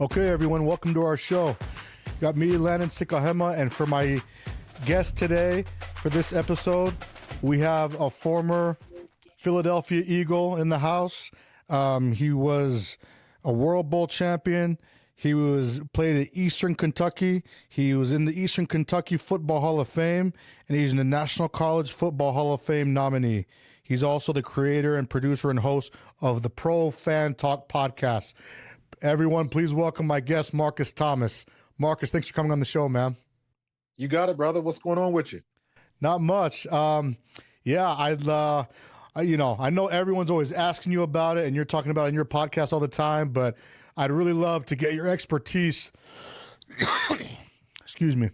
Okay, everyone, welcome to our show. Got me, Landon Sikahema, and for my guest today for this episode, we have a former Philadelphia Eagle in the house. He was a World Bowl champion. He played at Eastern Kentucky. He was in the Eastern Kentucky Football Hall of Fame, and he's in the National College Football Hall of Fame nominee. He's also the creator and producer and host of the Pro Fan Talk podcast. Everyone, please welcome my guest, Markus Thomas. Markus, thanks for coming on the show, man. You got it, brother. What's going on with you? Not much. I know everyone's always asking you about it, and you're talking about it in your podcast all the time, but I'd really love to get your expertise. Excuse me.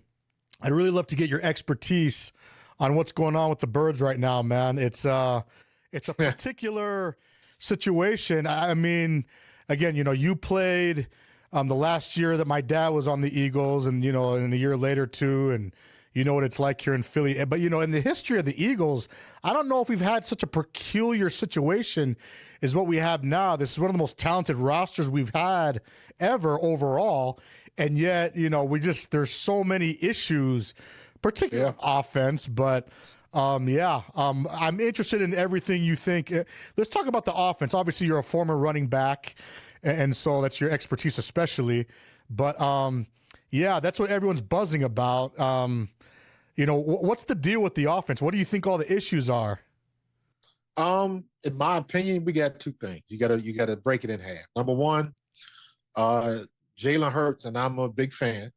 I'd really love to get your expertise on what's going on with the Birds right now, man. It's a particular situation. I mean, again, you played the last year that my dad was on the Eagles, and and a year later too, and you know what it's like here in Philly. But in the history of the Eagles, I don't know if we've had such a peculiar situation as what we have now. This is one of the most talented rosters we've had ever overall, and yet there's so many issues, particularly offense, but. I'm interested in everything you think. Let's talk about the offense. Obviously, you're a former running back, and so that's your expertise especially. But, that's what everyone's buzzing about. What's the deal with the offense? What do you think all the issues are? In my opinion, we got two things. You gotta break it in half. Number one, Jalen Hurts, and I'm a big fan,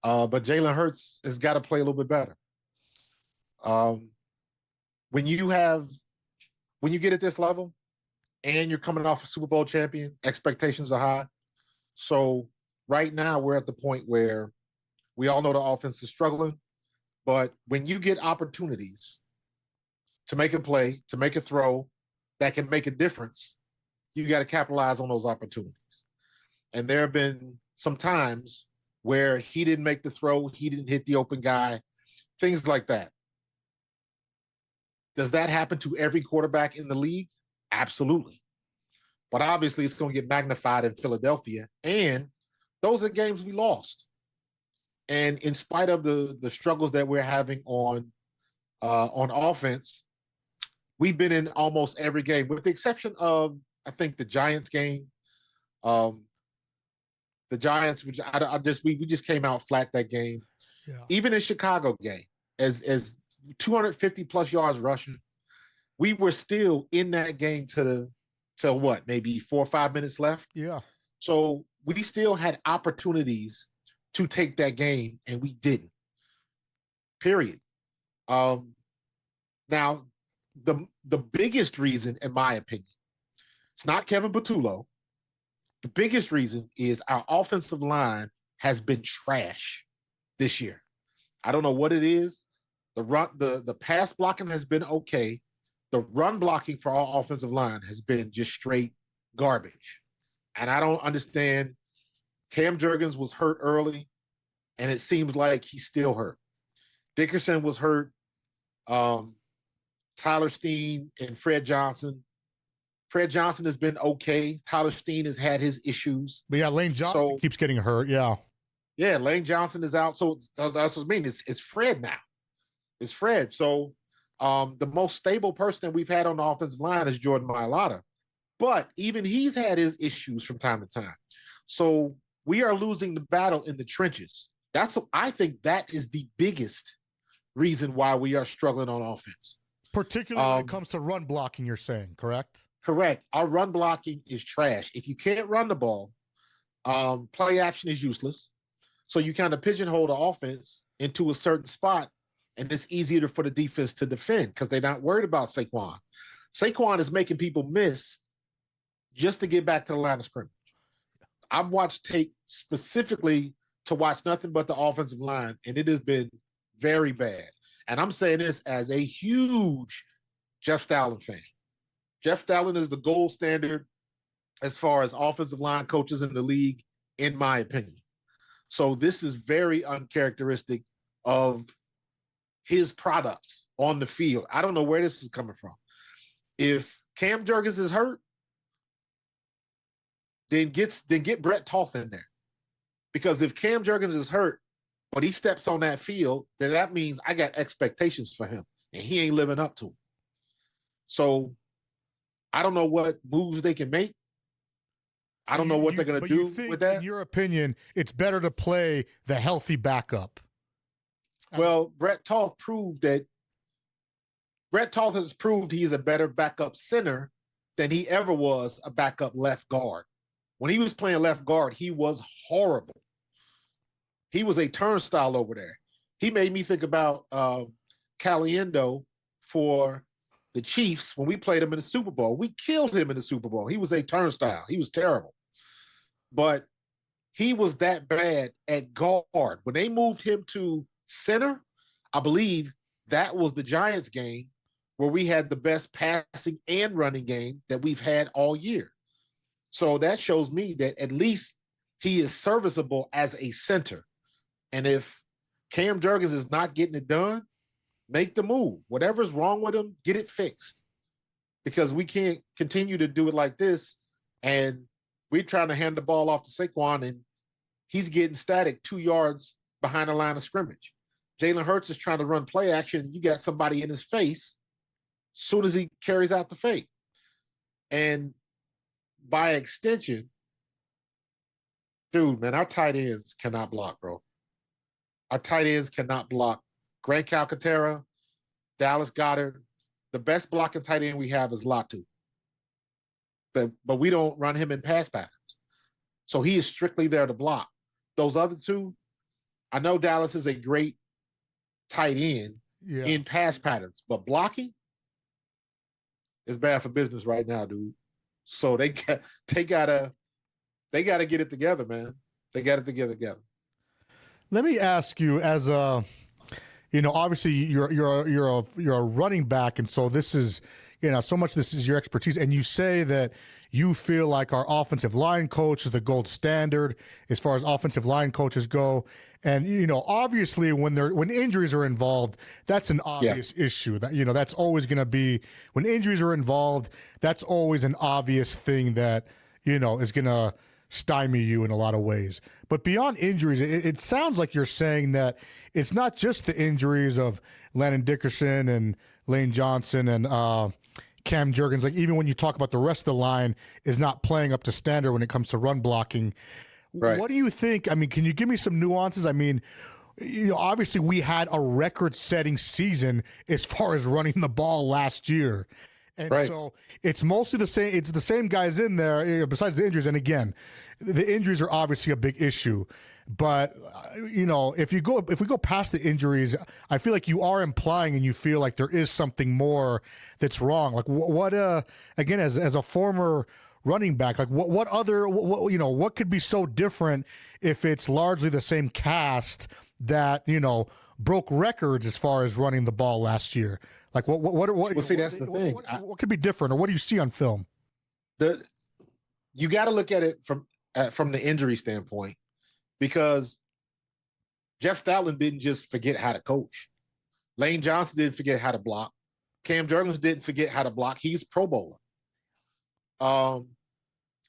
but Jalen Hurts has got to play a little bit better. When you get at this level and you're coming off a Super Bowl champion, expectations are high. So right now we're at the point where we all know the offense is struggling, but when you get opportunities to make a play, to make a throw that can make a difference, you got to capitalize on those opportunities. And there have been some times where he didn't make the throw, he didn't hit the open guy, things like that. Does that happen to every quarterback in the league? Absolutely. But obviously it's going to get magnified in Philadelphia, and those are games we lost. And in spite of the struggles that we're having on offense, we've been in almost every game, with the exception of, I think, the Giants game. The Giants, which we just came out flat that game. Yeah. Even in Chicago game, as 250 plus yards rushing, we were still in that game to what, maybe 4 or 5 minutes left. Yeah. So we still had opportunities to take that game, and we didn't. Period. Now, the biggest reason, in my opinion, it's not Kevin Patullo. The biggest reason is our offensive line has been trash this year. I don't know what it is. The pass blocking has been okay. The run blocking for our offensive line has been just straight garbage. And I don't understand. Cam Jurgens was hurt early, and it seems like he's still hurt. Dickerson was hurt. Tyler Steen and Fred Johnson. Fred Johnson has been okay. Tyler Steen has had his issues. But Lane Johnson keeps getting hurt. Yeah. Yeah, Lane Johnson is out. So that's what I mean. It's Fred now. It's Fred. So the most stable person that we've had on the offensive line is Jordan Mailata. But even he's had his issues from time to time. So we are losing the battle in the trenches. I think that is the biggest reason why we are struggling on offense. Particularly when it comes to run blocking, you're saying, correct? Correct. Our run blocking is trash. If you can't run the ball, play action is useless. So you kind of pigeonhole the offense into a certain spot, and it's easier for the defense to defend because they're not worried about Saquon. Saquon is making people miss just to get back to the line of scrimmage. I've watched tape specifically to watch nothing but the offensive line, and it has been very bad. And I'm saying this as a huge Jeff Stalin fan. Jeff Stalin is the gold standard as far as offensive line coaches in the league, in my opinion. So this is very uncharacteristic of his products on the field. I don't know where this is coming from. If Cam Jurgens is hurt, then get Brett Toth in there. Because if Cam Jurgens is hurt, but he steps on that field, then that means I got expectations for him, and he ain't living up to them. So I don't know what moves they can make. I don't know what they're going to do with that. In your opinion, it's better to play the healthy backup. Well, Brett Toth has proved he is a better backup center than he ever was a backup left guard. When he was playing left guard, he was horrible. He was a turnstile over there. He made me think about Caliendo for the Chiefs when we played him in the Super Bowl. We killed him in the Super Bowl. He was a turnstile. He was terrible. But he was that bad at guard. When they moved him to center, I believe that was the Giants game where we had the best passing and running game that we've had all year. So that shows me that at least he is serviceable as a center. And if Cam Jurgens is not getting it done, make the move. Whatever's wrong with him, get it fixed. Because we can't continue to do it like this. And we're trying to hand the ball off to Saquon, and he's getting static 2 yards behind the line of scrimmage. Jalen Hurts is trying to run play action. You got somebody in his face as soon as he carries out the fake. And by extension, dude, man, our tight ends cannot block, bro. Our tight ends cannot block. Grant Calcaterra, Dallas Goedert. The best blocking tight end we have is Latu. But we don't run him in pass patterns. So he is strictly there to block. Those other two, I know Dallas is a great tight end in pass patterns, but blocking is bad for business right now, dude. So they gotta get it together, man. They got it together. Let me ask you, as a, obviously you're a running back, and so this is, so much this is your expertise, and you say that you feel like our offensive line coach is the gold standard as far as offensive line coaches go. And obviously when injuries are involved, that's an obvious issue. That that's always going to be, when injuries are involved, that's always an obvious thing that is going to stymie you in a lot of ways. But beyond injuries, it sounds like you're saying that it's not just the injuries of Landon Dickerson and Lane Johnson and Cam Jurgens. Like, even when you talk about the rest of the line is not playing up to standard when it comes to run blocking. Right. What do you think? I mean, can you give me some nuances? I mean, obviously we had a record-setting season as far as running the ball last year. And so it's mostly the same. It's the same guys in there, besides the injuries. And again, the injuries are obviously a big issue. But if we go past the injuries, I feel like you are implying, and you feel like there is something more that's wrong. Like what again, as a former running back, like what could be so different if it's largely the same cast that broke records as far as running the ball last year? Like what? Well, see, that's the thing. What could be different, or what do you see on film? You got to look at it from the injury standpoint, because Jeff Stoutland didn't just forget how to coach. Lane Johnson didn't forget how to block. Cam Jurgens didn't forget how to block. He's a Pro Bowler.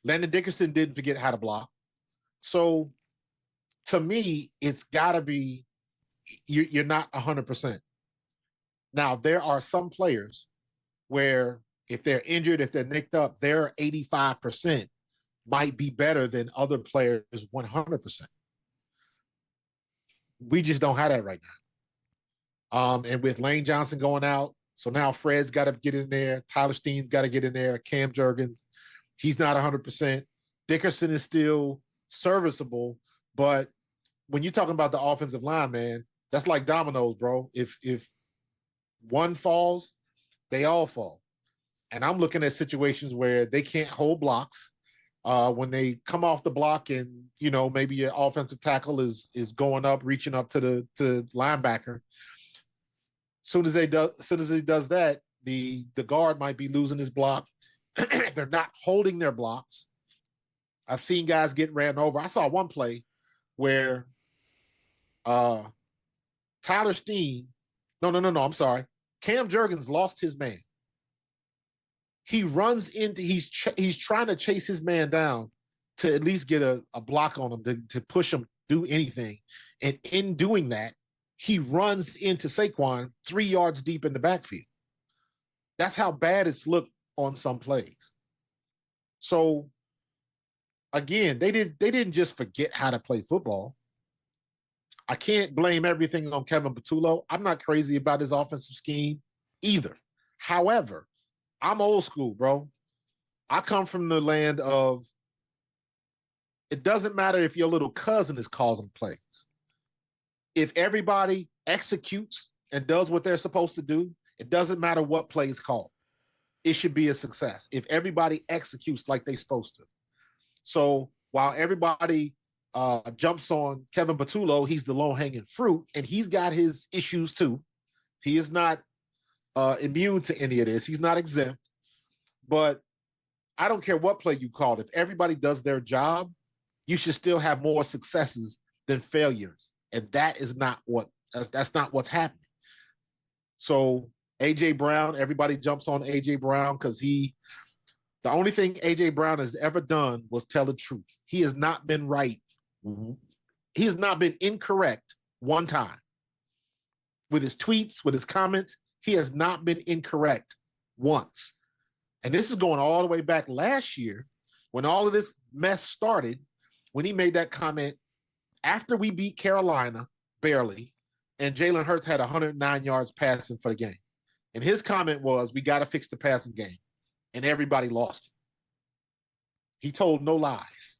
Landon Dickerson didn't forget how to block. So, to me, it's got to be you're not 100%. Now, there are some players where if they're injured, if they're nicked up, their 85% might be better than other players 100%. We just don't have that right now. And with Lane Johnson going out, so now Fred's got to get in there. Tyler Steen's got to get in there. Cam Jurgens, he's not 100%. Dickerson is still serviceable, but when you're talking about the offensive line, man, that's like dominoes, bro. If one falls, they all fall. And I'm looking at situations where they can't hold blocks. When they come off the block and, maybe your offensive tackle is going up, reaching up to the linebacker. Soon as he does that, the guard might be losing his block. They're not holding their blocks. I've seen guys get ran over. I saw one play where Tyler Steen, I'm sorry. Cam Jurgens lost his man. He runs into, he's trying to chase his man down to at least get a block on him to push him do anything. And in doing that, he runs into Saquon 3 yards deep in the backfield. That's how bad it's looked on some plays. So again, they didn't just forget how to play football. I can't blame everything on Kevin Patullo. I'm not crazy about his offensive scheme either. However, I'm old school, bro. I come from the land of it doesn't matter if your little cousin is causing plays. If everybody executes and does what they're supposed to do, it doesn't matter what play is called. It should be a success if everybody executes like they're supposed to. So while everybody jumps on Kevin Patullo, he's the low-hanging fruit, and he's got his issues too. He is not immune to any of this. He's not exempt. But I don't care what play you called. If everybody does their job, you should still have more successes than failures. And that is not that's not what's happening. So AJ Brown, everybody jumps on AJ Brown because the only thing AJ Brown has ever done was tell the truth. He has not been right. He has not been incorrect one time. With his tweets, with his comments, he has not been incorrect once. And this is going all the way back last year when all of this mess started, when he made that comment after we beat Carolina barely, and Jalen Hurts had 109 yards passing for the game. And his comment was, we got to fix the passing game. And everybody lost it. He told no lies.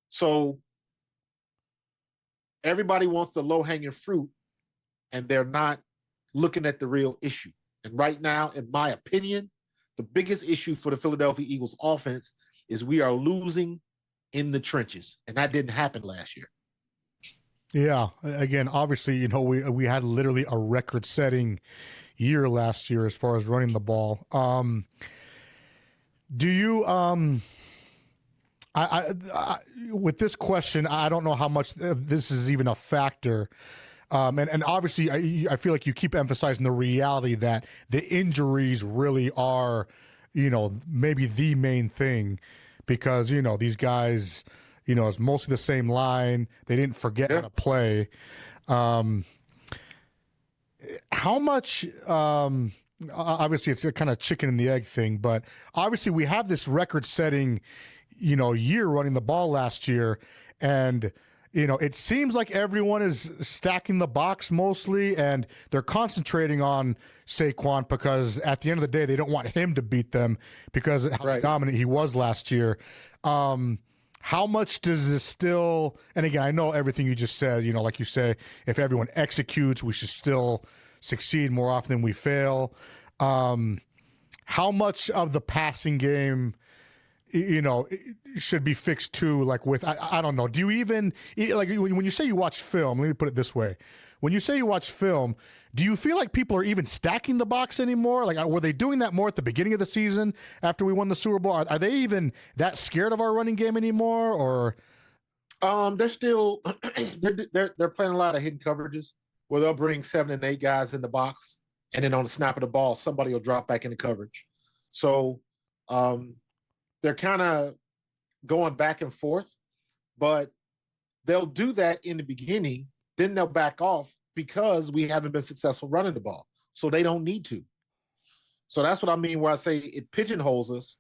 So everybody wants the low-hanging fruit, and they're not looking at the real issue. And right now, in my opinion, the biggest issue for the Philadelphia Eagles offense is we are losing in the trenches. And that didn't happen last year. Yeah. Again, obviously, we had literally a record-setting year last year as far as running the ball. Do you with this question, I don't know how much this is even a factor. And obviously, I feel like you keep emphasizing the reality that the injuries really are, maybe the main thing because, these guys, it's mostly the same line. They didn't forget how to play. How much, obviously, it's a kind of chicken and the egg thing, but obviously we have this record-setting, year running the ball last year, and it seems like everyone is stacking the box mostly, and they're concentrating on Saquon because at the end of the day, they don't want him to beat them because of how dominant he was last year. How much does this still, and again, I know everything you just said, like you say, if everyone executes, we should still succeed more often than we fail. How much of the passing game, should be fixed too? Like with, I don't know. Do you even, like when you say you watch film, let me put it this way. When you say you watch film, do you feel like people are even stacking the box anymore? Like, were they doing that more at the beginning of the season after we won the Super Bowl? Are they even that scared of our running game anymore? Or they're still they're playing a lot of hidden coverages where they'll bring 7 and 8 guys in the box, and then on the snap of the ball, somebody will drop back into coverage. So they're kind of going back and forth, but they'll do that in the beginning. Then they'll back off because we haven't been successful running the ball. So they don't need to. So that's what I mean where I say it pigeonholes us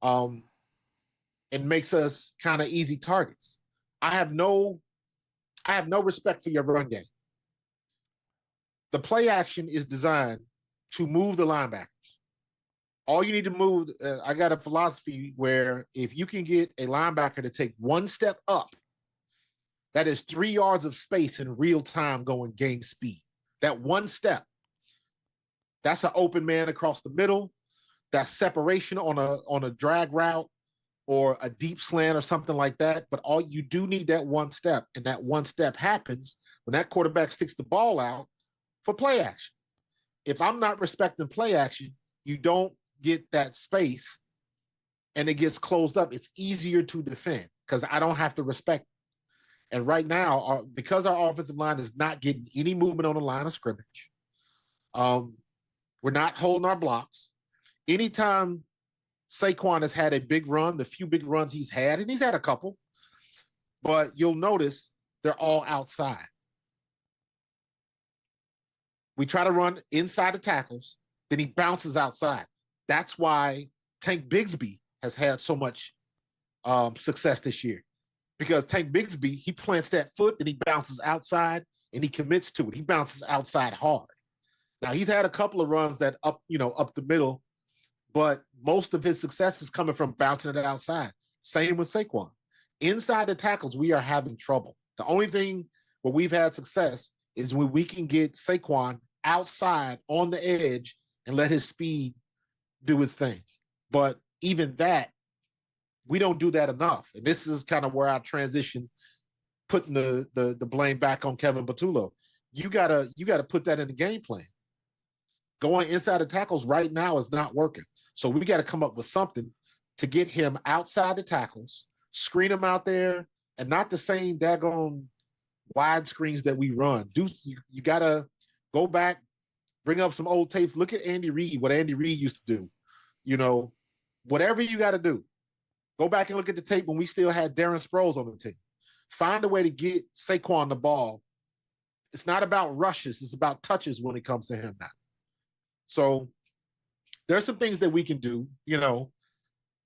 and makes us kind of easy targets. I have no respect for your run game. The play action is designed to move the linebackers. All you need to move, I got a philosophy where if you can get a linebacker to take one step up, that is 3 yards of space in real time going game speed. That one step, that's an open man across the middle. That's separation on a drag route or a deep slant or something like that. But all you do need that one step, and that one step happens when that quarterback sticks the ball out for play action. If I'm not respecting play action, you don't get that space and it gets closed up. It's easier to defend because I don't have to respect it. And right now, because our offensive line is not getting any movement on the line of scrimmage, we're not holding our blocks. Anytime Saquon has had a big run, the few big runs he's had, and he's had a couple, but you'll notice they're all outside. We try to run inside the tackles, then he bounces outside. That's why Tank Bigsby has had so much success this year, because Tank Bigsby, he plants that foot, then he bounces outside, and he commits to it. He bounces outside hard. Now, he's had a couple of runs that up the middle, but most of his success is coming from bouncing it outside. Same with Saquon. Inside the tackles, we are having trouble. The only thing where we've had success is when we can get Saquon outside on the edge and let his speed do his thing. But even that, we don't do that enough. And this is kind of where I transition, putting the blame back on Kevin Patullo. You gotta put that in the game plan. Going inside the tackles right now is not working. So we got to come up with something to get him outside the tackles, screen him out there, and not the same daggone wide screens that we run. You got to go back, bring up some old tapes. Look at Andy Reid, what Andy Reid used to do. Whatever you got to do. Go back and look at the tape when we still had Darren Sproles on the team. Find a way to get Saquon the ball. It's not about rushes. It's about touches when it comes to him now. So there's some things that we can do. The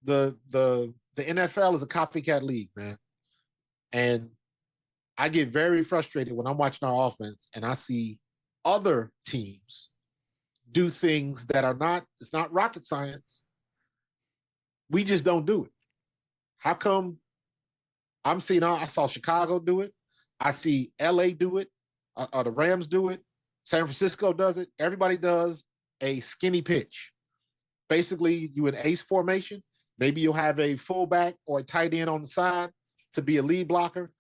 NFL is a copycat league, man. And I get very frustrated when I'm watching our offense and I see other teams do things that it's not rocket science. We just don't do it. How come I saw Chicago do it. I see LA do it. Or the Rams do it. San Francisco does it. Everybody does a skinny pitch. Basically, you in ace formation. Maybe you'll have a fullback or a tight end on the side to be a lead blocker,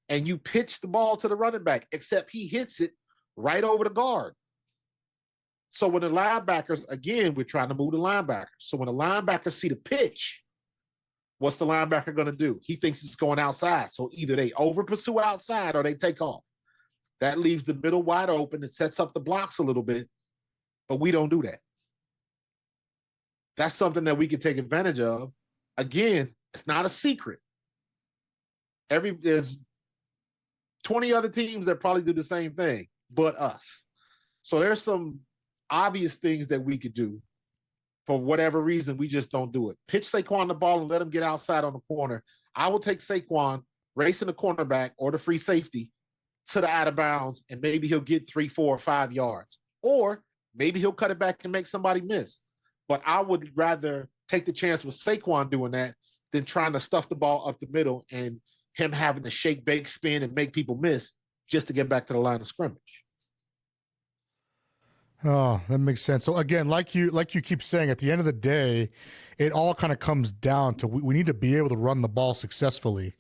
and you pitch the ball to the running back, except he hits it right over the guard. So when the linebackers, again, we're trying to move the linebackers. So when the linebackers see the pitch, what's the linebacker going to do? He thinks it's going outside. So either they over pursue outside or they take off. That leaves the middle wide open. It sets up the blocks a little bit, but we don't do that. That's something that we can take advantage of. Again, it's not a secret. There's 20 other teams that probably do the same thing, but us. So there's some obvious things that we could do. For whatever reason, we just don't do it. Pitch Saquon the ball and let him get outside on the corner. I will take Saquon racing the cornerback or the free safety to the out of bounds, and maybe he'll get 3, 4, or 5 yards. Or maybe he'll cut it back and make somebody miss. But I would rather take the chance with Saquon doing that than trying to stuff the ball up the middle and him having to shake, bake, spin, and make people miss just to get back to the line of scrimmage. Oh, that makes sense. So again, like you keep saying, at the end of the day, it all kind of comes down to we need to be able to run the ball successfully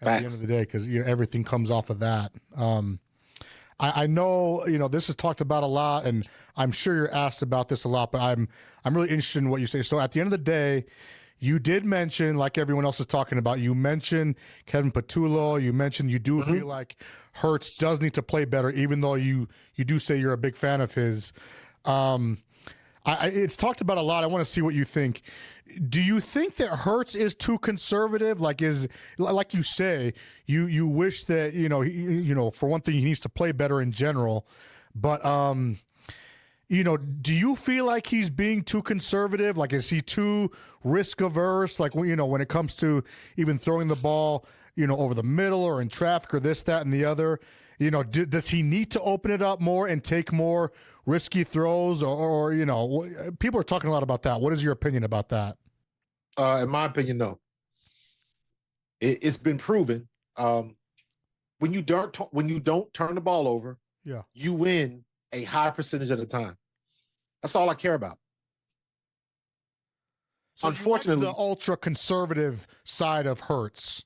at the end of the day, because everything comes off of that. I know this is talked about a lot, and I'm sure you're asked about this a lot, but I'm really interested in what you say. So at the end of the day, you did mention, like everyone else is talking about, you mentioned Kevin Patullo. You mentioned you do feel like Hurts does need to play better, even though you do say you're a big fan of his. It's talked about a lot. I want to see what you think. Do you think that Hurts is too conservative? Like you say, you wish that for one thing, he needs to play better in general, but do you feel like he's being too conservative? Like, is he too risk averse? Like, when it comes to even throwing the ball, over the middle or in traffic or this, that, and the other, does he need to open it up more and take more risky throws or people are talking a lot about that. What is your opinion about that? In my opinion, no. It's been proven. When you don't turn the ball over, you win a high percentage of the time. That's all I care about. So unfortunately, the ultra conservative side of Hurts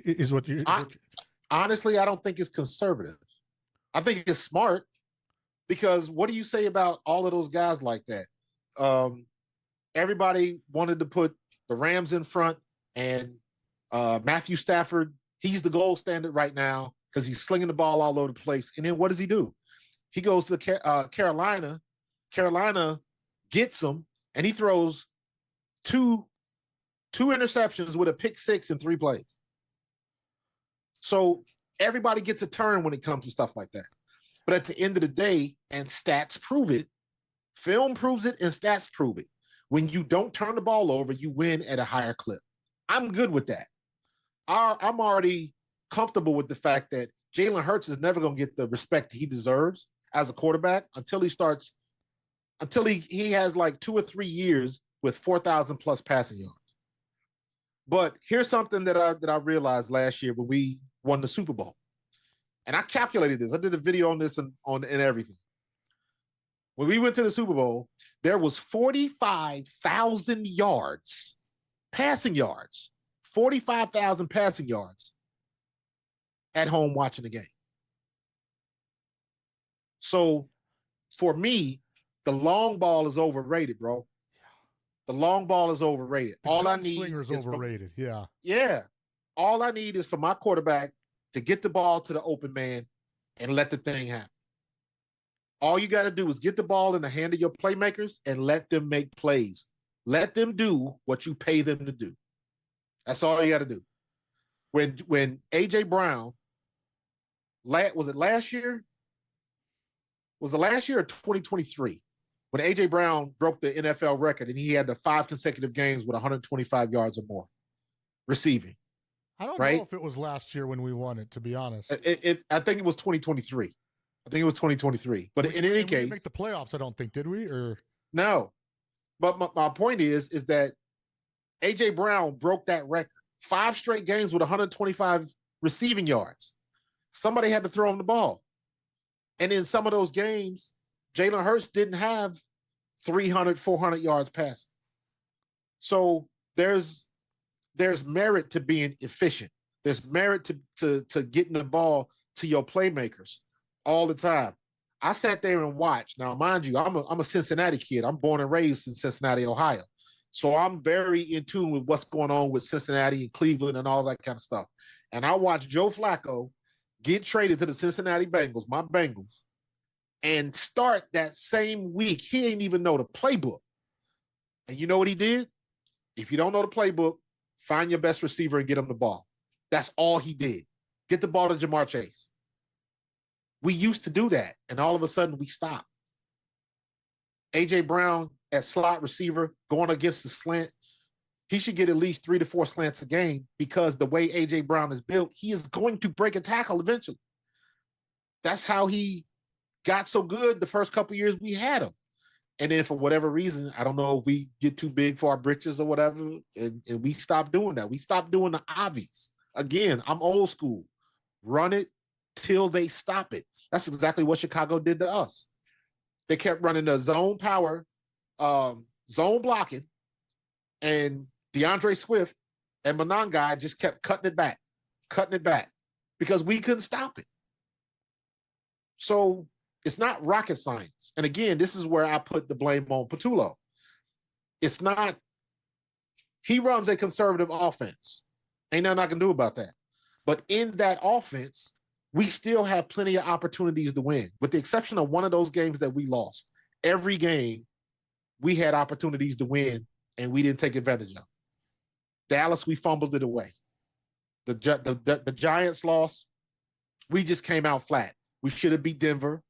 is what you. Honestly, I don't think it's conservative. I think it's smart, because what do you say about all of those guys like that? Everybody wanted to put the Rams in front, and Matthew Stafford, he's the gold standard right now because he's slinging the ball all over the place. And then what does he do? He goes to Carolina. Carolina gets him, and he throws two interceptions with a pick six in 3 plays. So Everybody gets a turn when it comes to stuff like that. But at the end of the day, and stats prove it, film proves it, and stats prove it. When you don't turn the ball over, you win at a higher clip. I'm good with that. I'm already comfortable with the fact that Jalen Hurts is never going to get the respect he deserves as a quarterback until he has like 2 or 3 years with 4,000 plus passing yards. But here's something that I realized last year when we won the Super Bowl. And I calculated this. I did a video on this and everything. When we went to the Super Bowl, there was 45,000 yards, passing yards, 45,000 passing yards at home watching the game. So for me, the long ball is overrated, bro. The long ball is overrated. All I need is overrated. Yeah. All I need is for my quarterback to get the ball to the open man and let the thing happen. All you got to do is get the ball in the hand of your playmakers and let them make plays. Let them do what you pay them to do. That's all you got to do. When A.J. Brown, was it last year? Was it last year or 2023? When A.J. Brown broke the NFL record and he had the 5 consecutive games with 125 yards or more receiving. I don't know if it was last year when we won it, to be honest. I think it was 2023. I think it was 2023. But in any case, we didn't make the playoffs, I don't think, did we? Or no. But my point is that A.J. Brown broke that record. 5 straight games with 125 receiving yards. Somebody had to throw him the ball. And in some of those games, Jalen Hurts didn't have 300, 400 yards passing. So there's merit to being efficient. There's merit to getting the ball to your playmakers all the time. I sat there and watched. Now, mind you, I'm a Cincinnati kid. I'm born and raised in Cincinnati, Ohio. So I'm very in tune with what's going on with Cincinnati and Cleveland and all that kind of stuff. And I watched Joe Flacco get traded to the Cincinnati Bengals, my Bengals, and start that same week. He ain't even know the playbook. And you know what he did? If you don't know the playbook, find your best receiver and get him the ball. That's all he did. Get the ball to Jamar Chase. We used to do that, and all of a sudden we stopped. A.J. Brown at slot receiver going against the slant, he should get at least 3 to 4 slants a game because the way A.J. Brown is built, he is going to break a tackle eventually. That's how he got so good the first couple years we had him. And then for whatever reason, I don't know if we get too big for our britches or whatever, and we stopped doing that. We stopped doing the obvious. Again, I'm old school. Run it till they stop it. That's exactly what Chicago did to us. They kept running the zone power, zone blocking, and DeAndre Swift and Monangai just kept cutting it back because we couldn't stop it. So it's not rocket science. And again, this is where I put the blame on Patullo. It's not, he runs a conservative offense. Ain't nothing I can do about that. But in that offense, we still have plenty of opportunities to win, with the exception of one of those games that we lost. Every game, we had opportunities to win, and we didn't take advantage of. Dallas, we fumbled it away. The Giants lost. We just came out flat. We should have beat Denver,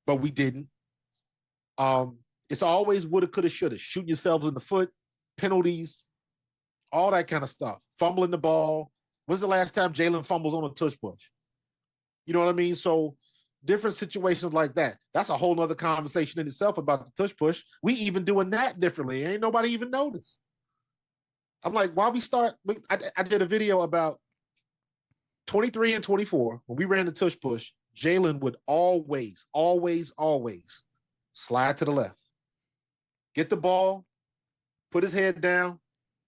but we didn't. It's always woulda, coulda, shoulda. Shooting yourselves in the foot, penalties, all that kind of stuff. Fumbling the ball. When's the last time Jalen fumbles on a tush push? You know what I mean? So different situations like that. That's a whole nother conversation in itself about the tush push. We even doing that differently. Ain't nobody even noticed. I'm like, why we start? I did a video about 23 and 24. When we ran the tush push, Jalen would always slide to the left. Get the ball, put his head down,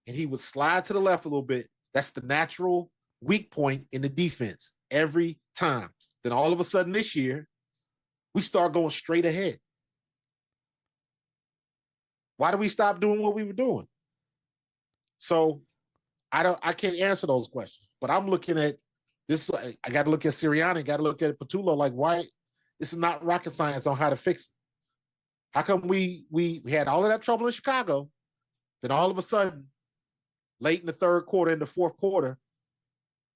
and he would slide to the left a little bit. That's the natural weak point in the defense every time. Then all of a sudden this year, we start going straight ahead. Why did we stop doing what we were doing? So I can't answer those questions, but I'm looking at this. I got to look at Sirianni, got to look at Patullo. Like, why? This is not rocket science on how to fix it. How come we had all of that trouble in Chicago? Then all of a sudden, late in the third quarter, in the fourth quarter,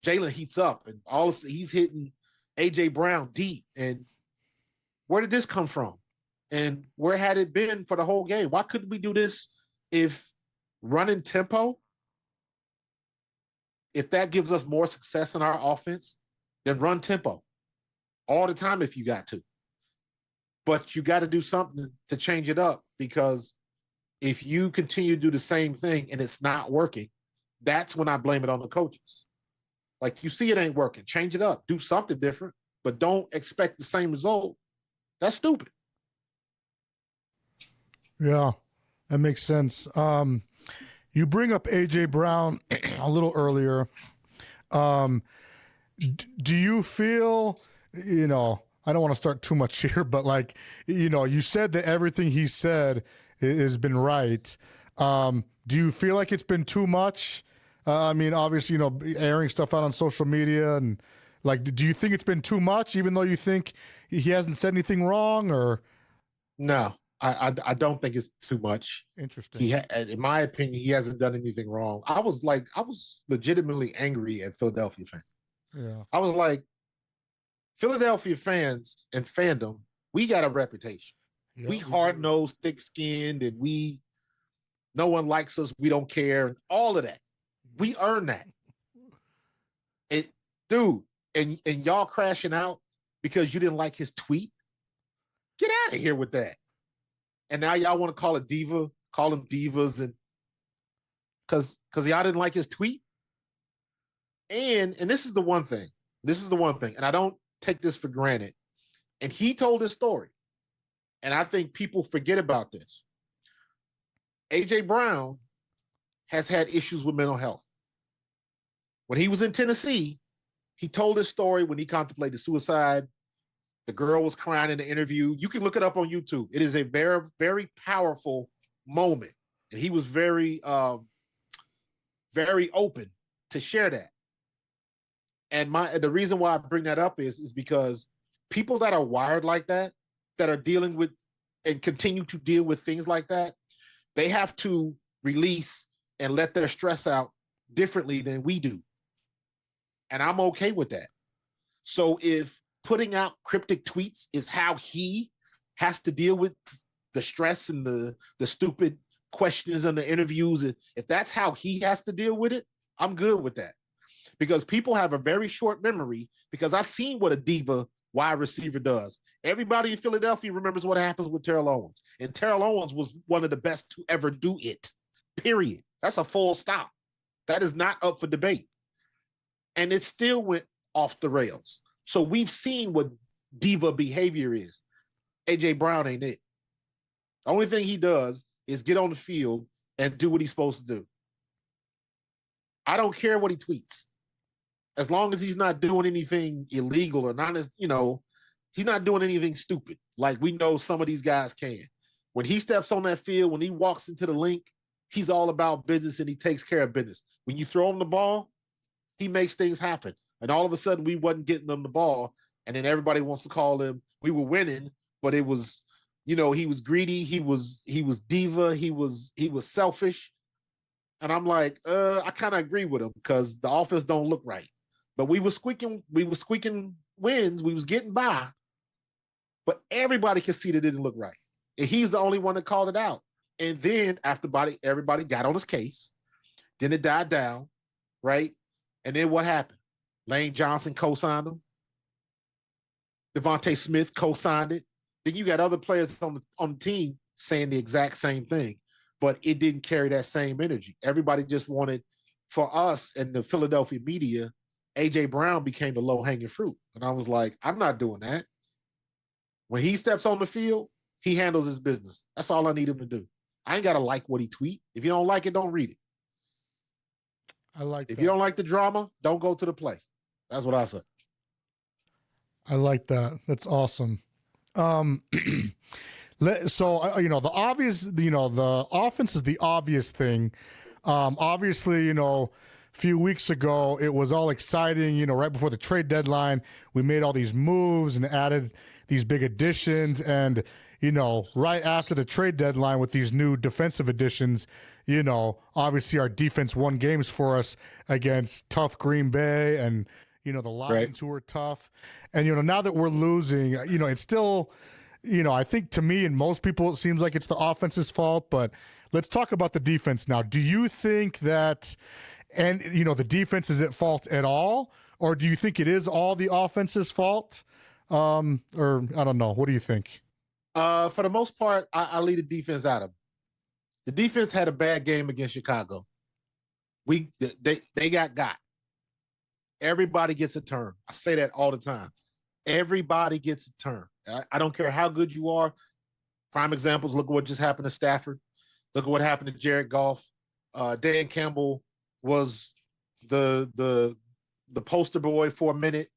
Jalen heats up and he's hitting AJ Brown deep. And where did this come from? And where had it been for the whole game? Why couldn't we do this if running tempo, if that gives us more success in our offense, then run tempo all the time if you got to. But you got to do something to change it up, because if you continue to do the same thing and it's not working, that's when I blame it on the coaches. Like, you see it ain't working, change it up, do something different, but don't expect the same result. That's stupid. Yeah, that makes sense. You bring up AJ Brown a little earlier. Do you feel, I don't want to start too much here, but like, you said that everything he said has been right. Do you feel like it's been too much? I mean, obviously, airing stuff out on social media, and like, do you think it's been too much, even though you think he hasn't said anything wrong? Or no, I don't think it's too much. Interesting. In my opinion, he hasn't done anything wrong. I was legitimately angry at Philadelphia fans. Yeah, I was like, Philadelphia fans and fandom, we got a reputation. yeah, we hard-nosed, thick-skinned, and no one likes us. We don't care. All of that. We earn that. Dude, and y'all crashing out because you didn't like his tweet? Get out of here with that. And now y'all want to call them divas, and because y'all didn't like his tweet? And this is the one thing. And I don't take this for granted. And he told his story. And I think people forget about this. AJ Brown has had issues with mental health. When he was in Tennessee, he told his story when he contemplated suicide. The girl was crying in the interview. You can look it up on YouTube. It is a very, very powerful moment. And he was very, very open to share that. And the reason why I bring that up is because people that are wired like that are dealing with and continue to deal with things like that, they have to release and let their stress out differently than we do. And I'm okay with that. So if putting out cryptic tweets is how he has to deal with the stress and the stupid questions in the interviews, if that's how he has to deal with it, I'm good with that. Because people have a very short memory, because I've seen what a diva wide receiver does. Everybody in Philadelphia remembers what happens with Terrell Owens. And Terrell Owens was one of the best to ever do it, period. That's a full stop. That is not up for debate. And it still went off the rails. So we've seen what diva behavior is. AJ Brown ain't it. The only thing he does is get on the field and do what he's supposed to do. I don't care what he tweets. As long as he's not doing anything illegal or not, he's not doing anything stupid. Like we know some of these guys can. When he steps on that field, when he walks into the link, he's all about business and he takes care of business. When you throw him the ball, he makes things happen. And all of a sudden we wasn't getting them the ball. And then everybody wants to call him, we were winning, but it was, he was greedy. He was diva. He was selfish. And I'm like, I kind of agree with him, because the offense don't look right. But we were squeaking wins. We was getting by. But everybody could see that it didn't look right. And he's the only one that called it out. And then after everybody got on his case, then it died down, right? And then what happened? Lane Johnson co-signed him. Devontae Smith co-signed it. Then you got other players on the team saying the exact same thing, but it didn't carry that same energy. Everybody just wanted, for us and the Philadelphia media, AJ Brown became the low-hanging fruit. And I was like, I'm not doing that. When he steps on the field, he handles his business. That's all I need him to do. I ain't got to like what he tweet. If you don't like it, don't read it. If you don't like the drama, don't go to the play. That's what I said. I like that. That's awesome. So, the obvious, the offense is the obvious thing. Obviously, a few weeks ago, it was all exciting, right before the trade deadline, we made all these moves and added these big additions. And, right after the trade deadline with these new defensive additions, obviously our defense won games for us against tough Green Bay and, the Right. Lions who are tough. And, now that we're losing, it's still, I think to me and most people, it seems like it's the offense's fault. But let's talk about the defense now. Do you think that, and, the defense is at fault at all? Or do you think it is all the offense's fault? Or I don't know. What do you think? For the most part, I leave the defense out of it. The defense had a bad game against Chicago. They got. Everybody gets a turn. I say that all the time. Everybody gets a turn. I don't care how good you are. Prime examples, look at what just happened to Stafford. Look at what happened to Jared Goff. Dan Campbell was the poster boy for a minute,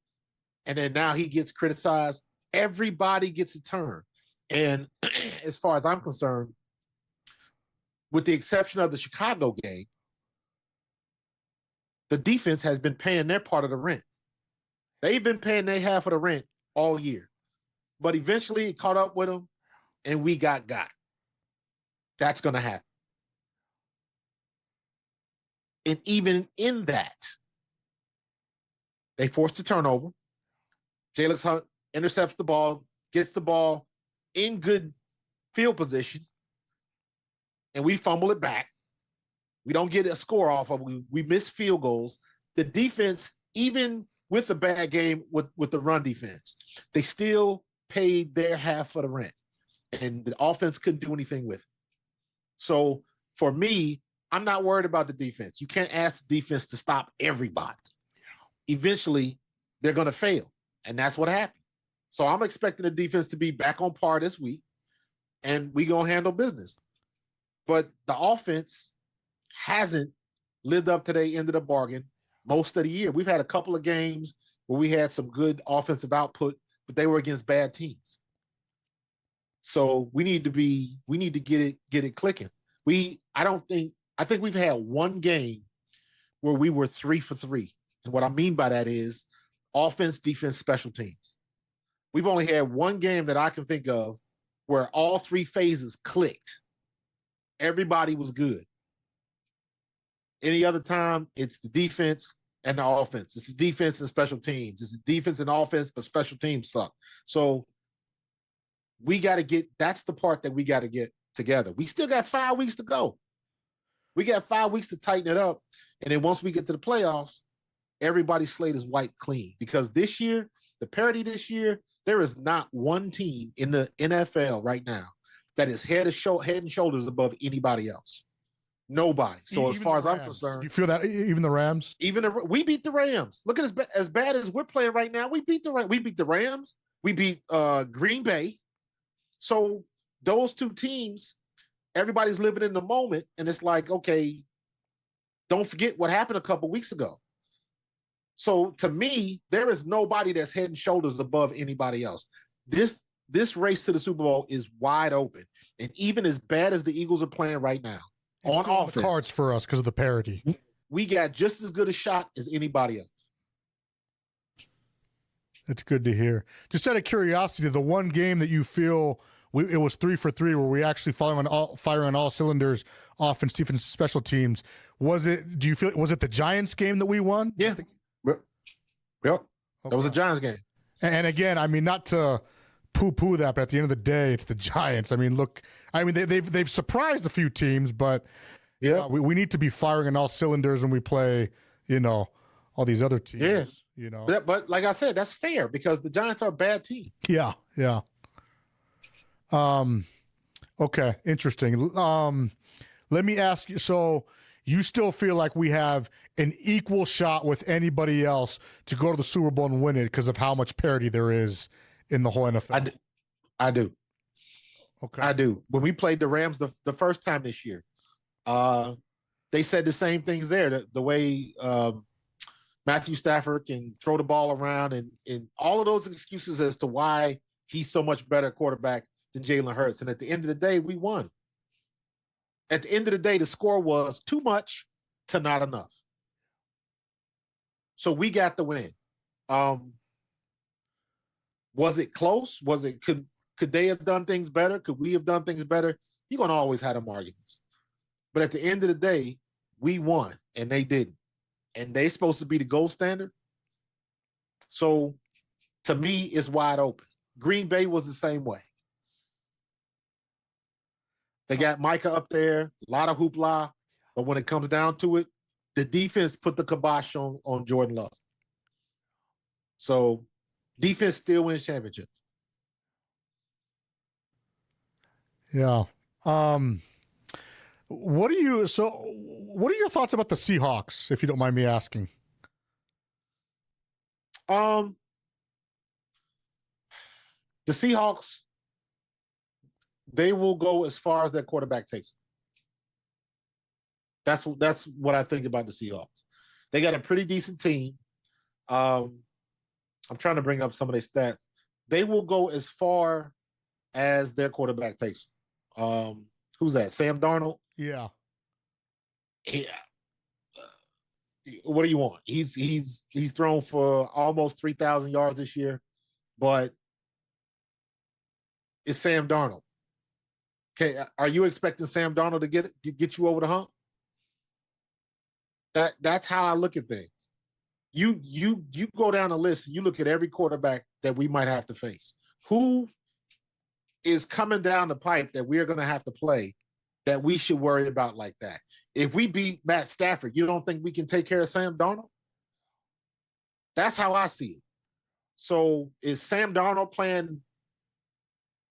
and then now he gets criticized. Everybody gets a turn. And as far as I'm concerned, with the exception of the Chicago game, the defense has been paying their part of the rent. They've been paying their half of the rent all year. But eventually it caught up with them, and we got. That's going to happen. And even in that, they forced a turnover. Jalen Hurts intercepts the ball, gets the ball in good field position, and we fumble it back. We don't get a score off of it. We miss field goals. The defense, even with a bad game with the run defense, they still paid their half of the rent, and the offense couldn't do anything with it. So for me, I'm not worried about the defense. You can't ask the defense to stop everybody. Eventually, they're going to fail, and that's what happened. So I'm expecting the defense to be back on par this week, and we going to handle business. But the offense hasn't lived up to their end of the bargain most of the year. We've had a couple of games where we had some good offensive output, but they were against bad teams. So we need to get it clicking. I think we've had one game where we were 3 for 3. And what I mean by that is offense, defense, special teams. We've only had one game that I can think of where all three phases clicked. Everybody was good. Any other time, it's the defense and the offense. It's the defense and special teams. It's the defense and offense, but special teams suck. So we got to that's the part that we got to get together. We still got 5 weeks to go. We got 5 weeks to tighten it up. And then once we get to the playoffs, everybody's slate is wiped clean. Because this year, the parity this year, there is not one team in the NFL right now that is head and shoulders above anybody else. Nobody. So Even as far as I'm Rams. concerned, You feel that even the Rams? we beat the Rams. Look at as bad as we're playing right now. We beat the Rams. We beat Green Bay. So those two teams, everybody's living in the moment, and it's like, okay, don't forget what happened a couple weeks ago. So to me, there is nobody that's head and shoulders above anybody else. This race to the Super Bowl is wide open, and even as bad as the Eagles are playing right now, It's on still offense, the cards for us because of the parity. we got just as good a shot as anybody else. It's good to hear. Just out of curiosity, the one game that you feel it was 3 for 3, where we actually firing on all cylinders, offense, defense, special teams. Was it? Do you feel? Was it the Giants game that we won? Yeah. Yep. That was a Giants game. And again, I mean, not to poo-poo that, but at the end of the day, it's the Giants. I mean, look, they've surprised a few teams, but yeah, we need to be firing on all cylinders when we play, all these other teams. Yeah. But like I said, that's fair because the Giants are a bad team. Yeah. Okay, interesting. Let me ask you, so you still feel like we have an equal shot with anybody else to go to the Super Bowl and win it because of how much parity there is in the whole NFL? I do. Okay. I do. When we played the Rams the first time this year, they said the same things there. The way Matthew Stafford can throw the ball around and all of those excuses as to why he's so much better quarterback than Jalen Hurts. And at the end of the day, we won. At the end of the day, the score was too much to not enough. So we got the win. Was it close? Could they have done things better? Could we have done things better? You're going to always have them arguments. But at the end of the day, we won and they didn't. And they're supposed to be the gold standard. So to me, it's wide open. Green Bay was the same way. They got Micah up there, a lot of hoopla, but when it comes down to it, the defense put the kibosh on Jordan Love. So defense still wins championships. Yeah. What are your thoughts about the Seahawks, if you don't mind me asking? The Seahawks, they will go as far as their quarterback takes them. That's what I think about the Seahawks. They got a pretty decent team. I'm trying to bring up some of their stats. They will go as far as their quarterback takes them. Who's that? Sam Darnold? Yeah. What do you want? He's thrown for almost 3,000 yards this year, but it's Sam Darnold. Okay, are you expecting Sam Darnold to get you over the hump? That's how I look at things. You go down the list and you look at every quarterback that we might have to face. Who is coming down the pipe that we're going to have to play that we should worry about like that? If we beat Matt Stafford, you don't think we can take care of Sam Darnold? That's how I see it. So is Sam Darnold playing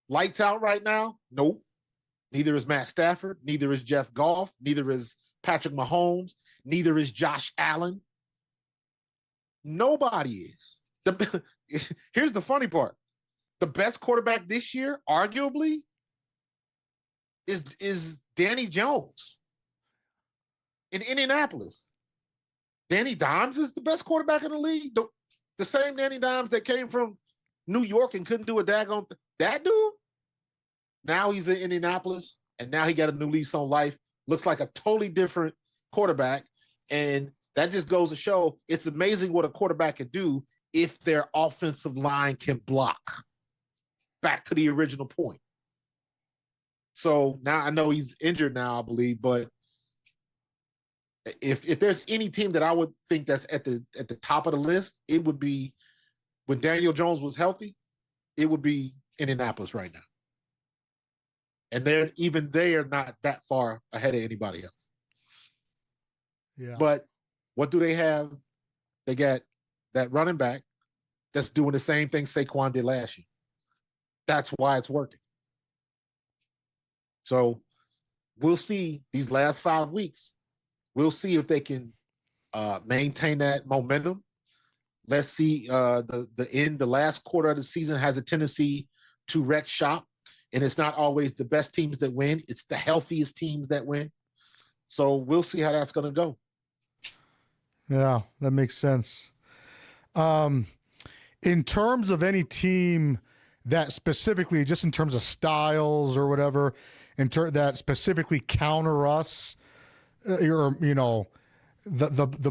lights out right now? Nope. Neither is Matt Stafford. Neither is Jeff Goff. Neither is Patrick Mahomes. Neither is Josh Allen. Nobody is. Here's the funny part. The best quarterback this year, arguably, is Danny Jones in Indianapolis. Danny Dimes is the best quarterback in the league. The same Danny Dimes that came from New York and couldn't do a daggone thing. That dude, now he's in Indianapolis, and now he got a new lease on life. Looks like a totally different quarterback, and that just goes to show it's amazing what a quarterback can do if their offensive line can block. Back to the original point. So now I know he's injured now, I believe, but if there's any team that I would think that's at the top of the list, it would be when Daniel Jones was healthy, it would be Indianapolis right now. And they are not that far ahead of anybody else. Yeah. But what do they have? They got that running back that's doing the same thing Saquon did last year. That's why it's working. So we'll see these last 5 weeks. We'll see if they can maintain that momentum. Let's see. The last quarter of the season has a tendency to wreck shop, and it's not always the best teams that win. It's the healthiest teams that win. So we'll see how that's going to go. Yeah, that makes sense. In terms of any team that specifically, just in terms of styles or whatever, that specifically counter us, the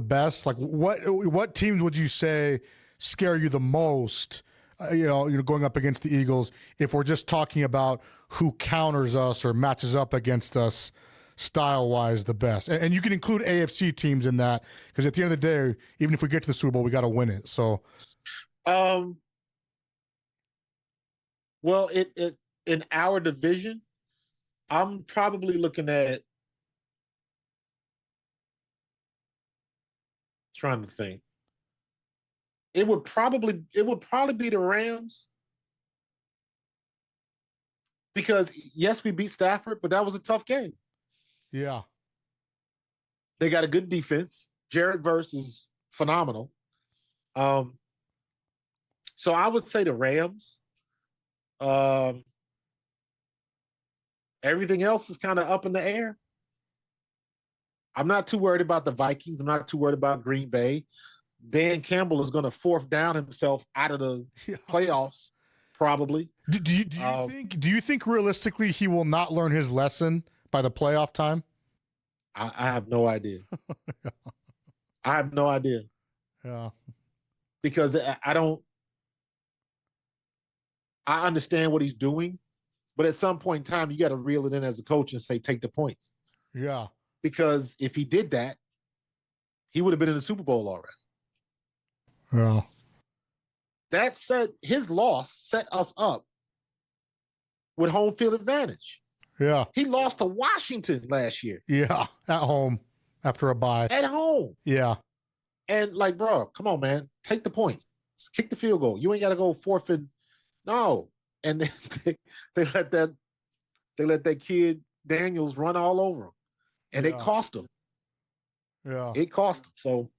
best. Like what teams would you say scare you the most? Going up against the Eagles, if we're just talking about who counters us or matches up against us style-wise the best. And you can include AFC teams in that, because at the end of the day, even if we get to the Super Bowl, we got to win it. So, well, it in our division, I'm probably looking at, trying to think. It would probably be the Rams, because yes, we beat Stafford, but that was a tough game. Yeah. They got a good defense. Jared Verse is phenomenal. So I would say the Rams. Everything else is kind of up in the air. I'm not too worried about the Vikings. I'm not too worried about Green Bay. Dan Campbell is going to fourth down himself out of the playoffs, probably. Do you think realistically he will not learn his lesson by the playoff time? I have no idea. I have no idea. Yeah. Because I understand what he's doing, but at some point in time, you got to reel it in as a coach and say, take the points. Yeah. Because if he did that, he would have been in the Super Bowl already. Yeah. That said, his loss set us up with home field advantage. Yeah. He lost to Washington last year. Yeah. At home after a bye. At home. Yeah. And like, bro, come on, man. Take the points. Kick the field goal. You ain't got to go forfeit. No. And they let that kid Daniels run all over him. And it cost him. Yeah. It cost him. So,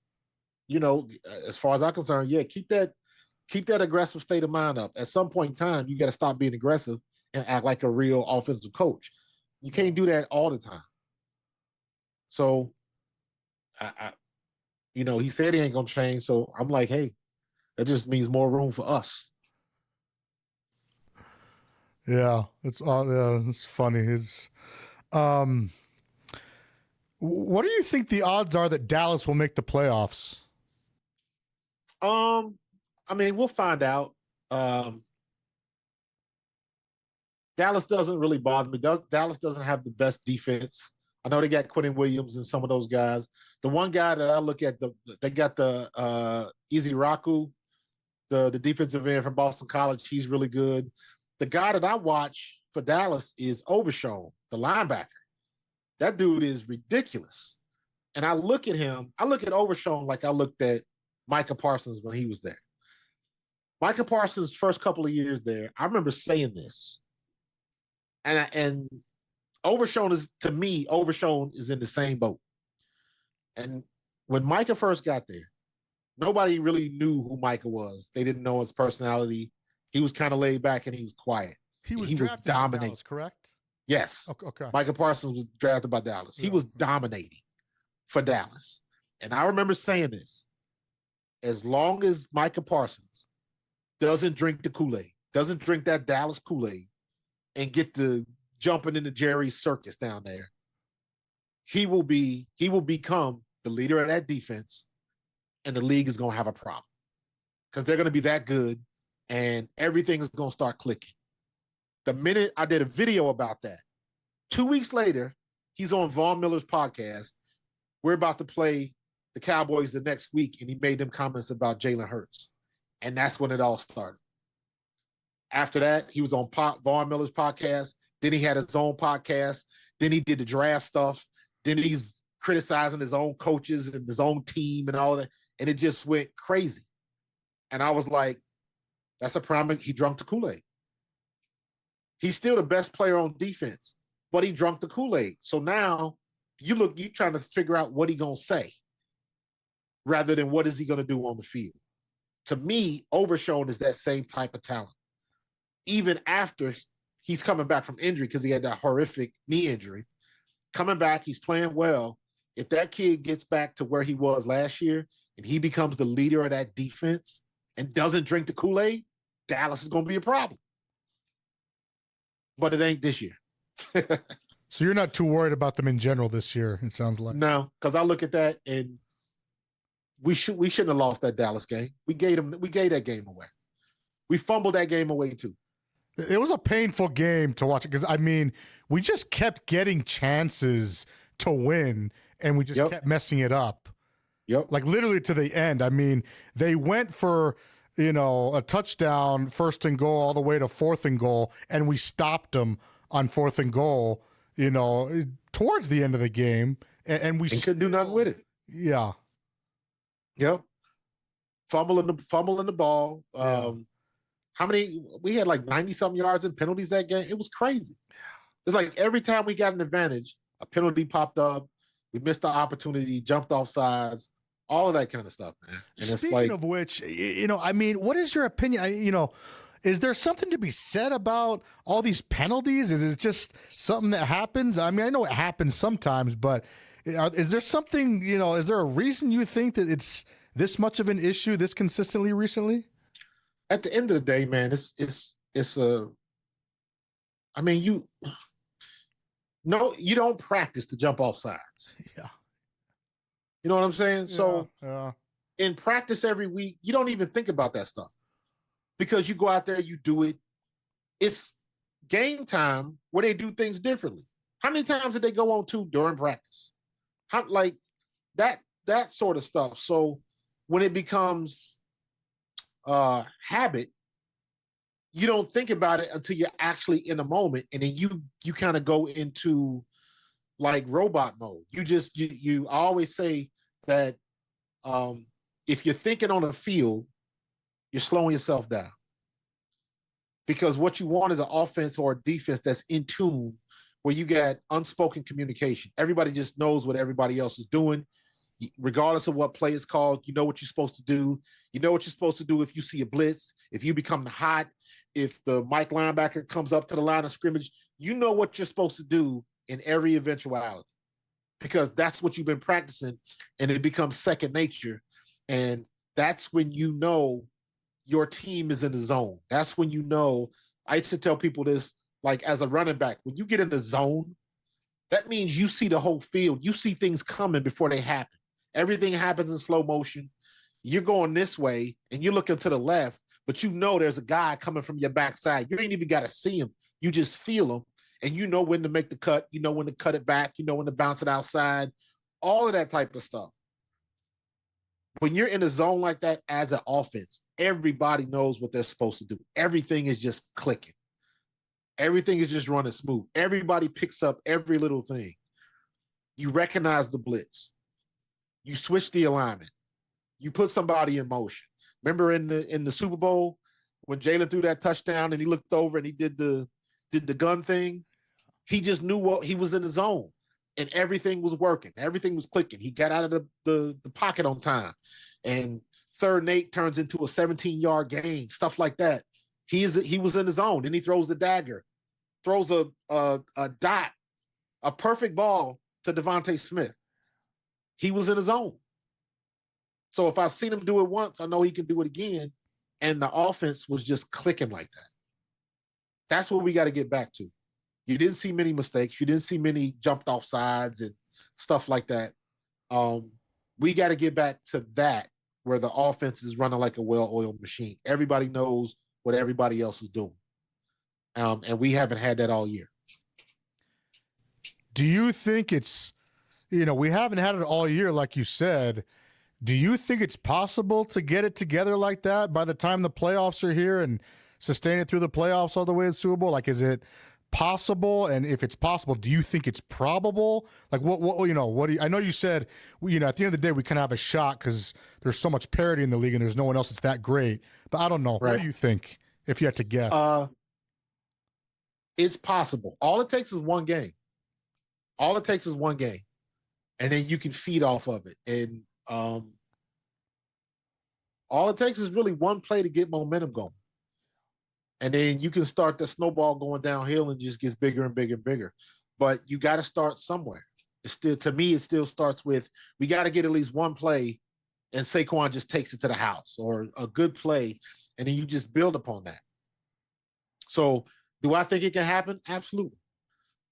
as far as I'm concerned, yeah, keep that aggressive state of mind up. At some point in time, you got to stop being aggressive and act like a real offensive coach. You can't do that all the time. So, he said he ain't gonna change. So I'm like, hey, that just means more room for us. Yeah, it's funny. What do you think the odds are that Dallas will make the playoffs? We'll find out. Dallas doesn't really bother me. Dallas doesn't have the best defense. I know they got Quentin Williams and some of those guys. The one guy that I look at, they got the Easy Raku, the defensive end from Boston College. He's really good. The guy that I watch for Dallas is Overshown, the linebacker. That dude is ridiculous. And I look at him, I look at Overshown like I looked at Micah Parsons when he was there. Micah Parsons' first couple of years there, I remember saying this. And Overshown is in the same boat. And when Micah first got there, nobody really knew who Micah was. They didn't know his personality. He was kind of laid back and he was quiet. He was dominating, Dallas, correct? Yes. Okay. Micah Parsons was drafted by Dallas. He was dominating for Dallas. And I remember saying this. As long as Micah Parsons doesn't drink the Kool-Aid, doesn't drink that Dallas Kool-Aid and get to jumping into Jerry's circus down there, he will become the leader of that defense, and the league is going to have a problem because they're going to be that good and everything is going to start clicking. The minute I did a video about that, 2 weeks later, he's on Von Miller's podcast. We're about to play the Cowboys the next week, and he made them comments about Jalen Hurts. And that's when it all started. After that, he was on Von Miller's podcast. Then he had his own podcast. Then he did the draft stuff. Then he's criticizing his own coaches and his own team and all that. And it just went crazy. And I was like, that's a problem. He drunk the Kool-Aid. He's still the best player on defense, but he drunk the Kool-Aid. So now you trying to figure out what he going to say rather than what is he going to do on the field. To me, Overshown is that same type of talent. Even after he's coming back from injury because he had that horrific knee injury, coming back, he's playing well. If that kid gets back to where he was last year and he becomes the leader of that defense and doesn't drink the Kool-Aid, Dallas is going to be a problem. But it ain't this year. So you're not too worried about them in general this year, it sounds like. No, because I look at that and we shouldn't have lost that Dallas game. We gave that game away. We fumbled that game away too. It was a painful game to watch because we just kept getting chances to win and we just kept messing it up. Yep. Like literally to the end. They went for, a touchdown, 1st and goal, all the way to 4th and goal, and we stopped them on 4th and goal, towards the end of the game. And we couldn't do nothing with it. Yeah. Yep. Fumbling the ball. How many? We had like 90-something yards in penalties that game. It was crazy. It's like every time we got an advantage, a penalty popped up. We missed the opportunity, jumped off sides, all of that kind of stuff, man. And Speaking of which, what is your opinion? Is there something to be said about all these penalties? Is it just something that happens? I know it happens sometimes, but is there something, is there a reason you think that it's this much of an issue this consistently recently? At the end of the day, man, you don't practice to jump off sides. Yeah. You know what I'm saying? Yeah, so yeah. In practice every week, you don't even think about that stuff because you go out there, you do it. It's game time where they do things differently. How many times did they go on to during practice? How, like that sort of stuff. So when it becomes habit, you don't think about it until you're actually in the moment, and then you kind of go into like robot mode. You always say that if you're thinking on a field, you're slowing yourself down, because what you want is an offense or a defense that's in tune, where you got unspoken communication. Everybody just knows what everybody else is doing, regardless of what play is called. You know what you're supposed to do. You know what you're supposed to do if you see a blitz, if you become hot, if the Mike linebacker comes up to the line of scrimmage. You know what you're supposed to do in every eventuality, because that's what you've been practicing, and it becomes second nature. And that's when you know your team is in the zone. That's when you know. I used to tell people this, like as a running back, when you get in the zone, that means you see the whole field. You see things coming before they happen. Everything happens in slow motion. You're going this way and you're looking to the left, but you know there's a guy coming from your backside. You ain't even got to see him. You just feel him, and you know when to make the cut. You know when to cut it back. You know when to bounce it outside. All of that type of stuff. When you're in a zone like that as an offense, everybody knows what they're supposed to do. Everything is just clicking. Everything is just running smooth. Everybody picks up every little thing. You recognize the blitz. You switch the alignment. You put somebody in motion. Remember in the Super Bowl when Jalen threw that touchdown and he looked over and he did the gun thing? He just knew what he was in the zone, and everything was working. Everything was clicking. He got out of the pocket on time, and 3rd and 8 turns into a 17-yard gain, stuff like that. He was in the zone. Then he throws the dagger, throws a dot, a perfect ball to Devontae Smith. He was in the zone. So if I've seen him do it once, I know he can do it again. And the offense was just clicking like that. That's what we got to get back to. You didn't see many mistakes. You didn't see many jumped off sides and stuff like that. We got to get back to that, where the offense is running like a well-oiled machine. Everybody knows what everybody else is doing. And we haven't had that all year. Do you think it's, we haven't had it all year, like you said. Do you think it's possible to get it together like that by the time the playoffs are here and sustain it through the playoffs all the way to the Super Bowl? Like, is it possible? And if it's possible, do you think it's probable? Like, what do you, I know you said, at the end of the day, we kind of have a shot because there's so much parity in the league and there's no one else that's that great. But I don't know. Right. What do you think, if you had to guess? It's possible. All it takes is one game. And then you can feed off of it. And all it takes is really one play to get momentum going. And then you can start the snowball going downhill and just gets bigger and bigger and bigger. But you got to start somewhere. To me, it still starts with, we got to get at least one play and Saquon just takes it to the house, or a good play. And then you just build upon that. So do I think it can happen? Absolutely.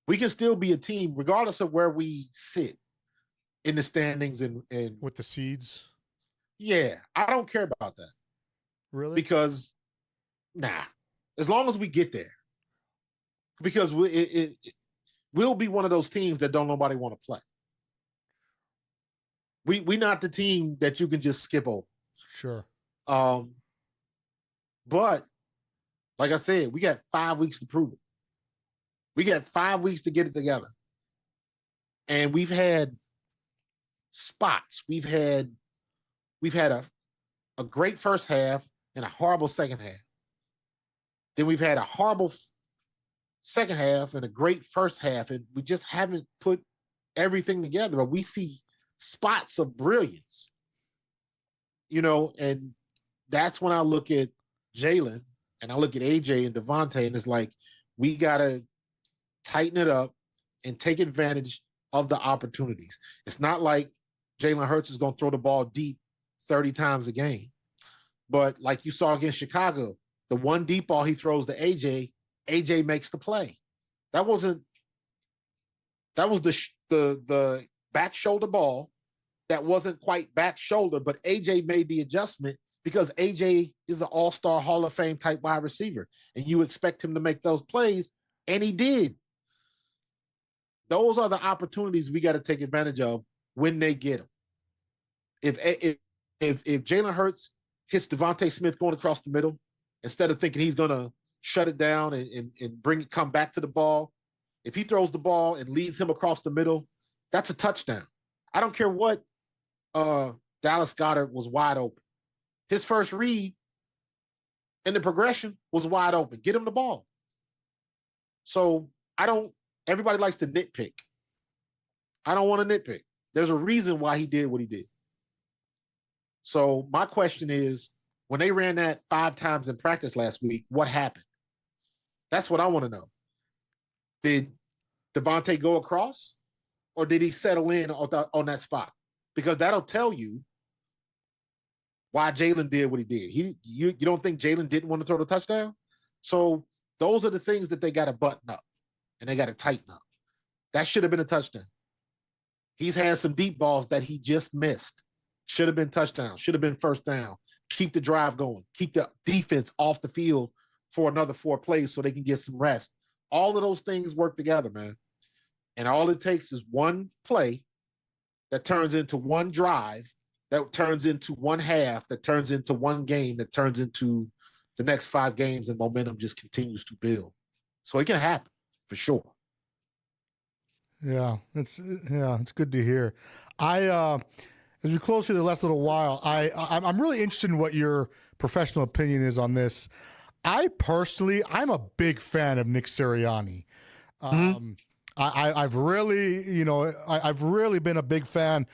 We can still be a team regardless of where we sit in the standings and with the seeds. Yeah, I don't care about that. Really? Because as long as we get there, because we'll be one of those teams that don't nobody want to play. We're not the team that you can just skip over. Sure. But like I said, we got 5 weeks to prove it. We got 5 weeks to get it together. And we've had spots. We've had a great first half and a horrible second half. Then we've had a horrible second half and a great first half, and we just haven't put everything together. But we see spots of brilliance, and that's when I look at Jalen and I look at AJ and Devontae, and it's like, we got to tighten it up and take advantage of the opportunities. It's not like Jalen Hurts is going to throw the ball deep 30 times a game. But like you saw against Chicago, the one deep ball he throws to AJ makes the play. That was the back shoulder ball that wasn't quite back shoulder, but AJ made the adjustment because AJ is an all-star Hall of Fame type wide receiver, and you expect him to make those plays, and he did. Those are the opportunities we got to take advantage of when they get them. If Jalen Hurts hits Devontae Smith going across the middle, instead of thinking he's going to shut it down and come back to the ball, if he throws the ball and leads him across the middle, that's a touchdown. I don't care what Dallas Goedert was wide open. His first read in the progression was wide open. Get him the ball. So everybody likes to nitpick. I don't want to nitpick. There's a reason why he did what he did. So my question is, when they ran that 5 times in practice last week, what happened? That's what I want to know. Did Devontae go across, or did he settle in on that spot? Because that'll tell you why Jalen did what he did. You don't think Jalen didn't want to throw the touchdown? So those are the things that they got to button up and they got to tighten up. That should have been a touchdown. He's had some deep balls that he just missed. Should have been touchdown. Should have been first down. Keep the drive going. Keep the defense off the field for another 4 plays so they can get some rest. All of those things work together, man. And all it takes is one play that turns into one drive, that turns into one half, that turns into one game, that turns into the next 5 games, and momentum just continues to build. So it can happen for sure. Yeah, it's good to hear. As we close to the last little while, I'm really interested in what your professional opinion is on this. I'm a big fan of Nick Sirianni. I've really been a big fan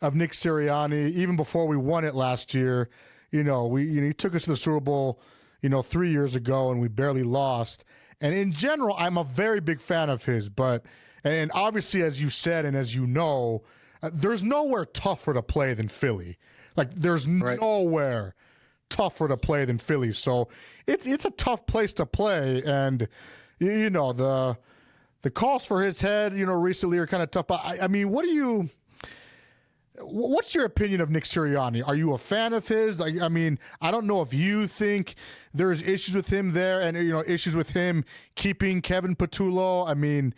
of Nick Sirianni even before we won it last year. He took us to the Super Bowl, 3 years ago, and we barely lost. And in general, I'm a very big fan of his. And obviously, as you said, and as you know, there's nowhere tougher to play than Philly. Like, there's nowhere tougher to play than Philly. So it's a tough place to play. And, the calls for his head, recently are kind of tough. But I mean, what's your opinion of Nick Sirianni? Are you a fan of his? I don't know if you think there's issues with him there and, issues with him keeping Kevin Patullo.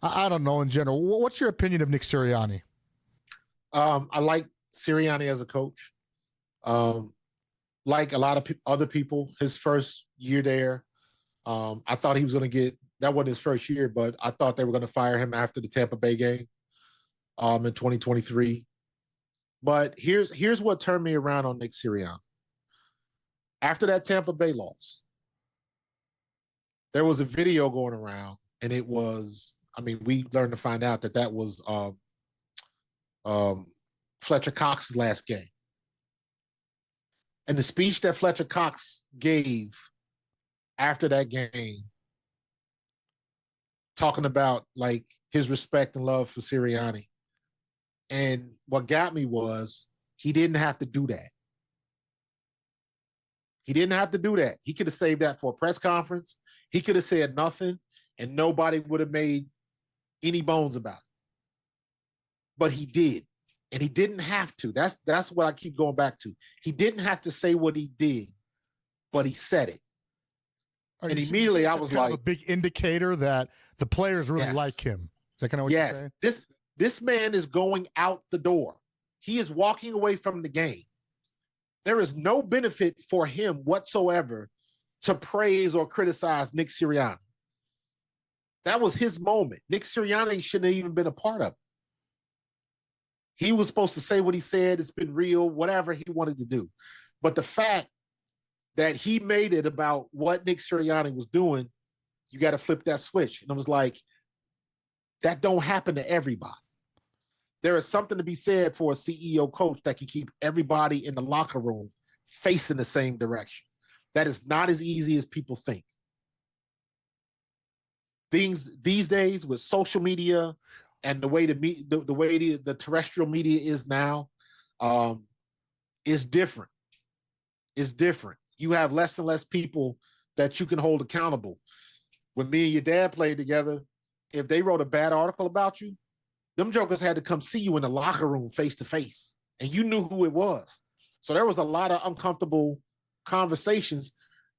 I don't know in general. What's your opinion of Nick Sirianni? I like Sirianni as a coach. Like a lot of other people, his first year there, I thought he was going to get – that wasn't his first year, but I thought they were going to fire him after the Tampa Bay game in 2023. But here's what turned me around on Nick Sirianni. After that Tampa Bay loss, there was a video going around, and it was – we learned to find out that was Fletcher Cox's last game. And the speech that Fletcher Cox gave after that game, talking about like his respect and love for Sirianni. And what got me was he didn't have to do that. He didn't have to do that. He could have saved that for a press conference. He could have said nothing and nobody would have made any bones about it. But he did. And he didn't have to. That's what I keep going back to. He didn't have to say what he did, but he said it. And immediately I was like, a big indicator that the players really like him. Is that kind of what you're saying? This man is going out the door. He is walking away from the game. There is no benefit for him whatsoever to praise or criticize Nick Sirianni. That was his moment. Nick Sirianni shouldn't have even been a part of it. He was supposed to say what he said. It's been real, whatever he wanted to do. But the fact that he made it about what Nick Sirianni was doing, you got to flip that switch. And I was like, that don't happen to everybody. There is something to be said for a CEO coach that can keep everybody in the locker room facing the same direction. That is not as easy as people think. Things these days with social media and the way the terrestrial media is now, is different. It's different. You have less and less people that you can hold accountable. When me and your dad played together, if they wrote a bad article about you, them jokers had to come see you in the locker room face to face, and you knew who it was. So there was a lot of uncomfortable conversations,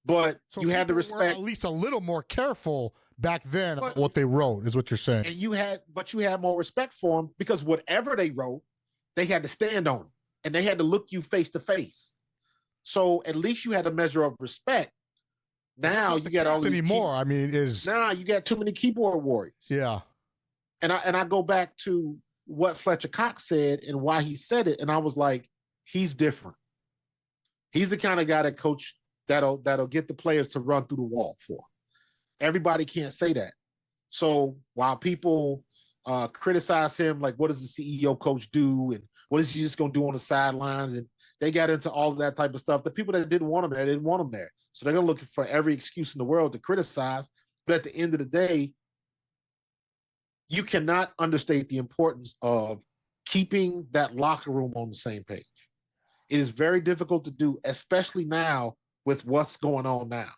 but you had to respect. At least a little more careful back then about what they wrote, is what you're saying. And you had more respect for them because whatever they wrote, they had to stand on it, and they had to look you face to face. So at least you had a measure of respect. Now you got all these anymore. now you got too many keyboard warriors. Yeah. And I go back to what Fletcher Cox said and why he said it, and I was like, he's different. He's the kind of guy that coach that'll get the players to run through the wall for. Everybody can't say that. So while people criticize him, like, what does the CEO coach do, and what is he just going to do on the sidelines, and they got into all of that type of stuff. The people that didn't want him there, didn't want him there. So they're going to look for every excuse in the world to criticize. But at the end of the day, you cannot understate the importance of keeping that locker room on the same page. It is very difficult to do, especially now with what's going on now.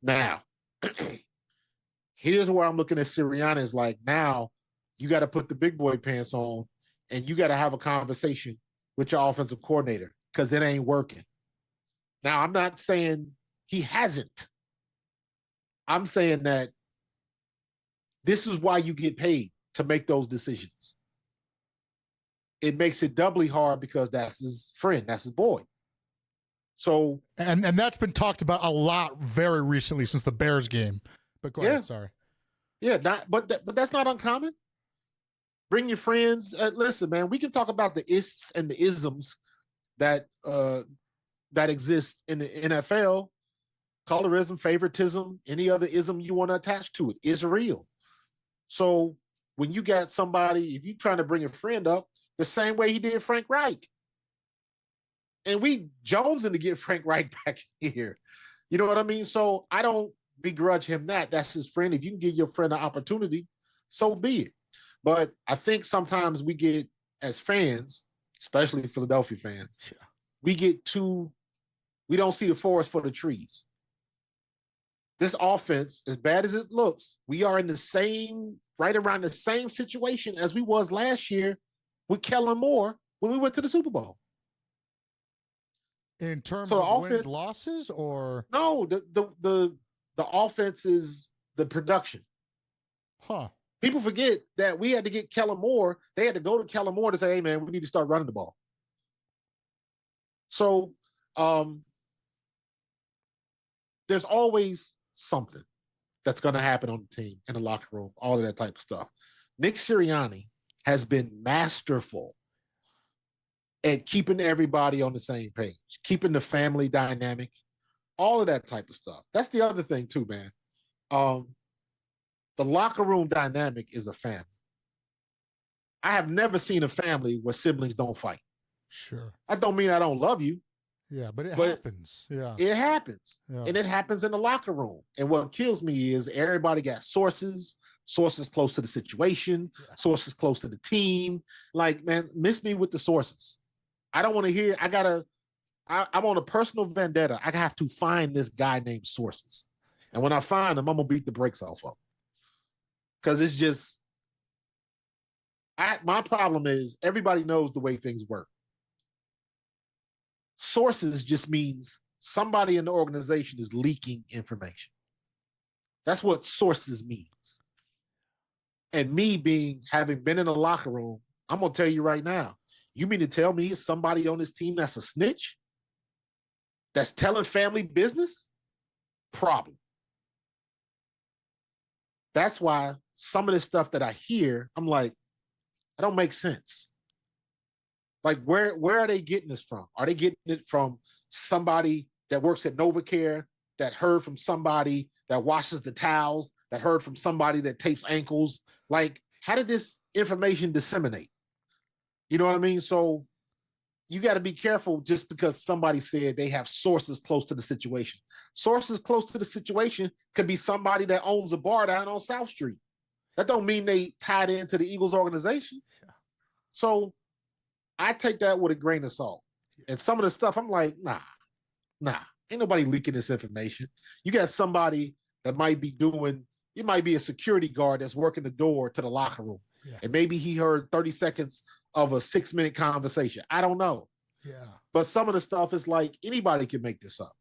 Now, here's where I'm looking at Sirianni is like, now you got to put the big boy pants on and you got to have a conversation with your offensive coordinator because it ain't working. Now, I'm not saying he hasn't. I'm saying that this is why you get paid, to make those decisions. It makes it doubly hard because that's his friend, that's his boy. So and that's been talked about a lot very recently since the Bears game. But go ahead, sorry. Yeah, but that's not uncommon. Bring your friends. Listen, man, we can talk about the ists and the isms that exist in the NFL. Colorism, favoritism, any other ism you want to attach to it is real. So when you got somebody, if you're trying to bring a friend up, the same way he did Frank Reich. And we jonesing to get Frank Reich back here. You know what I mean? So I don't begrudge him that. That's his friend. If you can give your friend an opportunity, so be it. But I think sometimes we get, as fans, especially Philadelphia fans, we don't see the forest for the trees. This offense, as bad as it looks, we are in right around the same situation as we was last year with Kellen Moore when we went to the Super Bowl. In terms of wins, losses, or no, the offense is the production. Huh. People forget that we had to get Kellen Moore. They had to go to Kellen Moore to say, hey, man, we need to start running the ball. So there's always something that's going to happen on the team, in the locker room, all of that type of stuff. Nick Sirianni has been masterful at keeping everybody on the same page, keeping the family dynamic, all of that type of stuff. That's the other thing too, man. The locker room dynamic is a family. I have never seen a family where siblings don't fight. Sure. I don't mean I don't love you. Yeah, but it happens. Yeah. It happens. Yeah. And it happens in the locker room. And what kills me is everybody got sources close to the situation, sources close to the team. Like, man, miss me with the sources. I don't want to hear, I'm on a personal vendetta. I have to find this guy named Sources. And when I find him, I'm going to beat the brakes off of him. Because it's just, my problem is everybody knows the way things work. Sources just means somebody in the organization is leaking information. That's what sources means. And me having been in a locker room, I'm going to tell you right now, you mean to tell me somebody on this team that's a snitch? That's telling family business? Problem. That's why some of the stuff that I hear, I'm like, it don't make sense. Like, where are they getting this from? Are they getting it from somebody that works at NovaCare, that heard from somebody that washes the towels, that heard from somebody that tapes ankles? Like, how did this information disseminate? You know what I mean? So you got to be careful just because somebody said they have sources close to the situation. Sources close to the situation could be somebody that owns a bar down on South Street. That don't mean they tied into the Eagles organization. So I take that with a grain of salt. And some of the stuff, I'm like, nah, ain't nobody leaking this information. You got somebody that might be it might be a security guard that's working the door to the locker room. Yeah. And maybe he heard 30 seconds of a 6-minute conversation. I don't know. Yeah. But some of the stuff is like, anybody can make this up.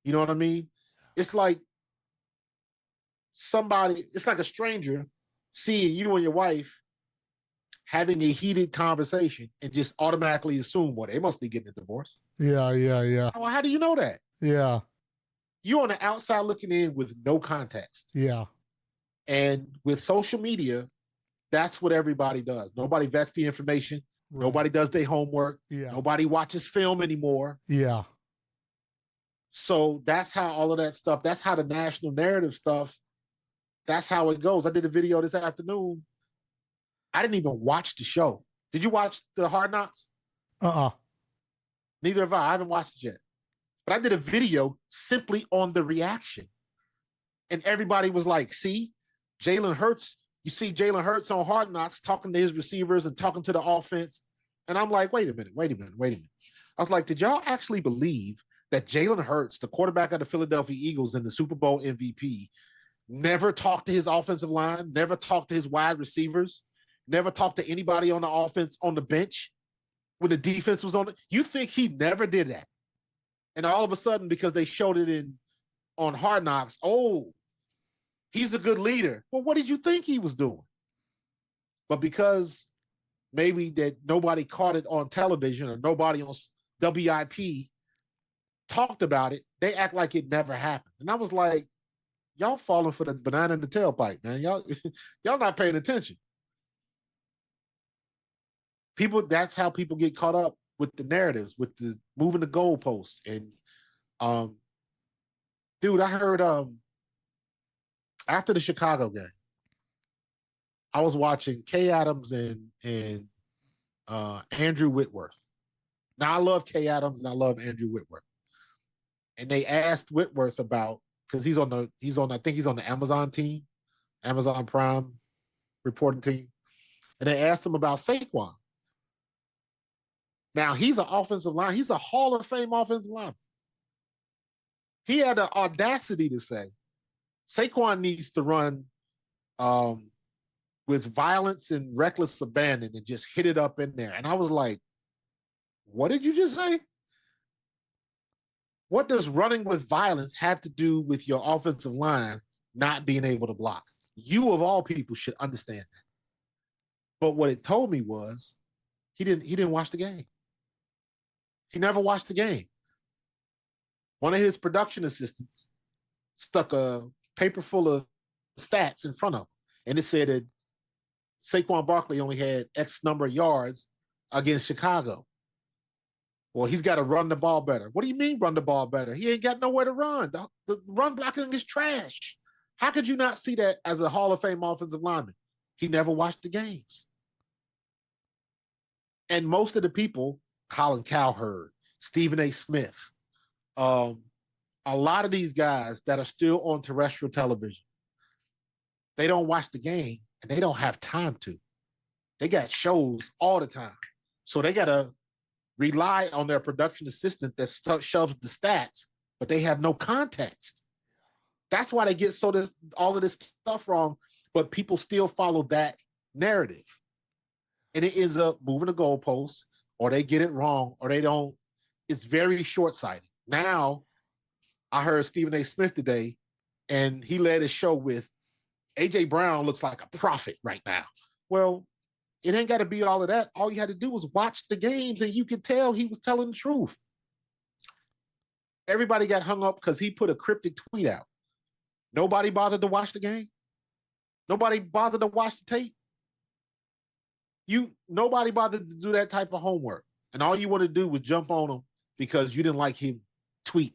You know what I mean? It's like it's like a stranger seeing you and your wife having a heated conversation and just automatically assume, well, they must be getting a divorce. Yeah, yeah, yeah. Well, how do you know that? Yeah, You on the outside looking in with no context. yeah. And with social media, that's what everybody does. Nobody vets the information. Right. Nobody does their homework. Yeah. Nobody watches film anymore. Yeah. So that's how all of that stuff, that's how the national narrative stuff, that's how it goes. I did a video this afternoon. I didn't even watch the show. Did you watch the Hard Knocks? Neither have I. I haven't watched it yet. But I did a video simply on the reaction. And everybody was like, see, Jalen Hurts, you see Jalen Hurts on Hard Knocks talking to his receivers and talking to the offense. And I'm like, wait a minute. I was like, did y'all actually believe that Jalen Hurts, the quarterback of the Philadelphia Eagles and the Super Bowl MVP, never talked to his offensive line, never talked to his wide receivers, never talked to anybody on the offense on the bench when the defense was on it? You think he never did that? And all of a sudden, because they showed it on Hard Knocks, oh, he's a good leader. Well, what did you think he was doing? But because maybe that nobody caught it on television or nobody on WIP talked about it, they act like it never happened. And I was like, y'all falling for the banana in the tailpipe, man. Y'all not paying attention. People, that's how people get caught up with the narratives, with the moving the goalposts. And dude, I heard after the Chicago game, I was watching Kay Adams and Andrew Whitworth. Now I love Kay Adams and I love Andrew Whitworth. And they asked Whitworth about, because I think he's on the Amazon team, Amazon Prime reporting team. And they asked him about Saquon. Now he's an offensive line. He's a Hall of Fame offensive lineman. He had the audacity to say, Saquon needs to run with violence and reckless abandon and just hit it up in there. And I was like, what did you just say? What does running with violence have to do with your offensive line not being able to block? You of all people should understand that. But what it told me was he didn't watch the game. He never watched the game. One of his production assistants stuck a paper full of stats in front of him, and it said that Saquon Barkley only had X number of yards against Chicago. Well, he's got to run the ball better. What do you mean run the ball better? He ain't got nowhere to run. The run blocking is trash. How could you not see that as a Hall of Fame offensive lineman? He never watched the games. And most of the people, Colin Cowherd, Stephen A. Smith, a lot of these guys that are still on terrestrial television, they don't watch the game and they don't have time to. They got shows all the time. So they got to rely on their production assistant that shoves the stats, but they have no context. That's why they get all of this stuff wrong, but people still follow that narrative. And it ends up moving the goalposts, or they get it wrong, or they don't. It's very short-sighted. Now, I heard Stephen A. Smith today, and he led his show with, A.J. Brown looks like a prophet right now. Well, it ain't got to be all of that. All you had to do was watch the games, and you could tell he was telling the truth. Everybody got hung up because he put a cryptic tweet out. Nobody bothered to watch the game. Nobody bothered to watch the tape. Nobody bothered to do that type of homework. And all you want to do was jump on him because you didn't like him tweeting.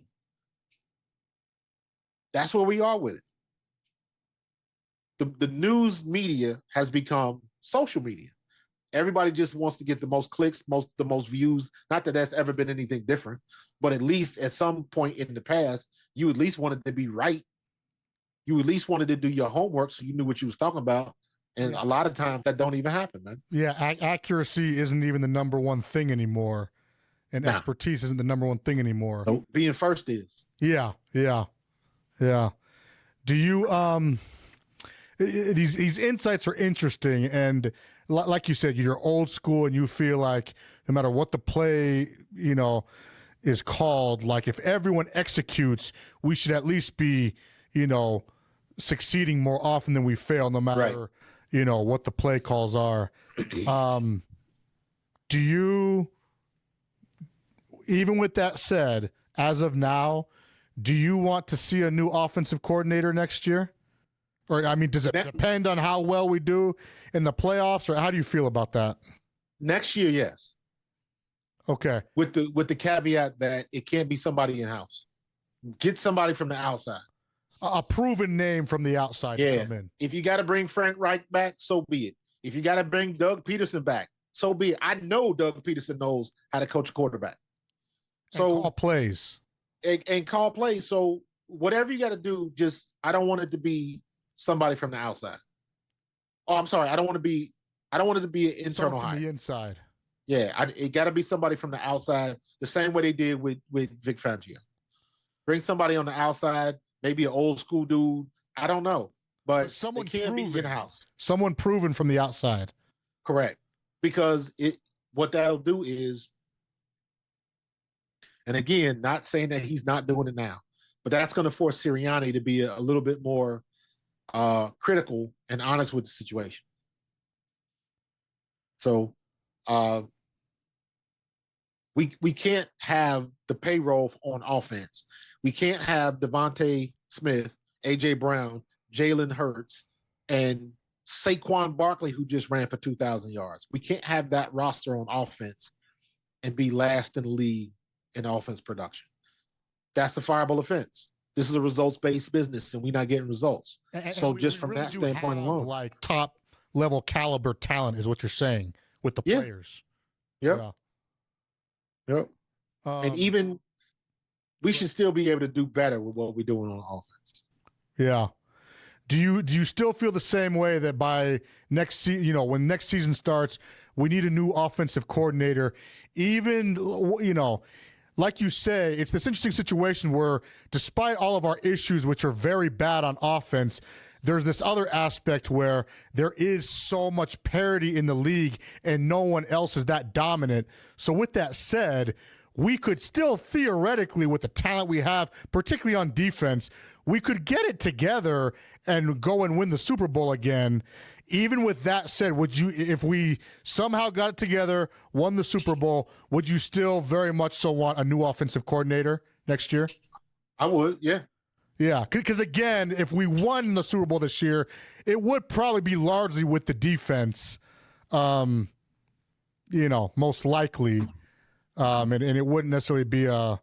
That's where we are with it. The news media has become social media. Everybody just wants to get the most clicks, the most views. Not that that's ever been anything different, but at least at some point in the past, you at least wanted to be right. You at least wanted to do your homework so you knew what you was talking about. And a lot of times that don't even happen, man. Yeah, accuracy isn't even the number one thing anymore. And expertise isn't the number one thing anymore. So being first is. Yeah. Do you these insights are interesting, and like you said, you're old school and you feel like no matter what the play, is called, like if everyone executes, we should at least be, succeeding more often than we fail, no matter, what the play calls are. Do you, Even with that said, as of now, do you want to see a new offensive coordinator next year? Or, I mean, does it depend on how well we do in the playoffs, or how do you feel about that? Next year, yes. Okay. With the caveat that it can't be somebody in-house. Get somebody from the outside. A proven name from the outside to come in. If you got to bring Frank Reich back, so be it. If you got to bring Doug Peterson back, so be it. I know Doug Peterson knows how to coach a quarterback. So and call plays. And call plays. So whatever you got to do, just I don't want it to be somebody from the outside. Oh, I'm sorry. I don't want it to be an internal hire. From the inside. Yeah, it got to be somebody from the outside, the same way they did with Vic Fangio. Bring somebody on the outside, maybe an old school dude. I don't know, but someone can't be in-house. Someone proven from the outside. Correct, because what that'll do is, and again, not saying that he's not doing it now, but that's going to force Sirianni to be a little bit more critical and honest with the situation. So, we can't have the payroll on offense. We can't have Devontae Smith, A.J. Brown, Jalen Hurts, and Saquon Barkley, who just ran for 2,000 yards. We can't have that roster on offense and be last in the league in offense production. That's a fireable offense. This is a results-based business, and we're not getting results. So just from that standpoint alone. Like top-level caliber talent is what you're saying with the players. Yep. Yeah. Yep. And even we should still be able to do better with what we're doing on offense. Yeah. Do you still feel the same way that by next season, when next season starts, we need a new offensive coordinator? Even, like you say, it's this interesting situation where despite all of our issues, which are very bad on offense, there's this other aspect where there is so much parity in the league and no one else is that dominant. So with that said, we could still theoretically, with the talent we have, particularly on defense, we could get it together and go and win the Super Bowl again. Even with that said, would you, if we somehow got it together, won the Super Bowl, would you still very much so want a new offensive coordinator next year? I would, yeah. Yeah, because again, if we won the Super Bowl this year, it would probably be largely with the defense, most likely. And it wouldn't necessarily be I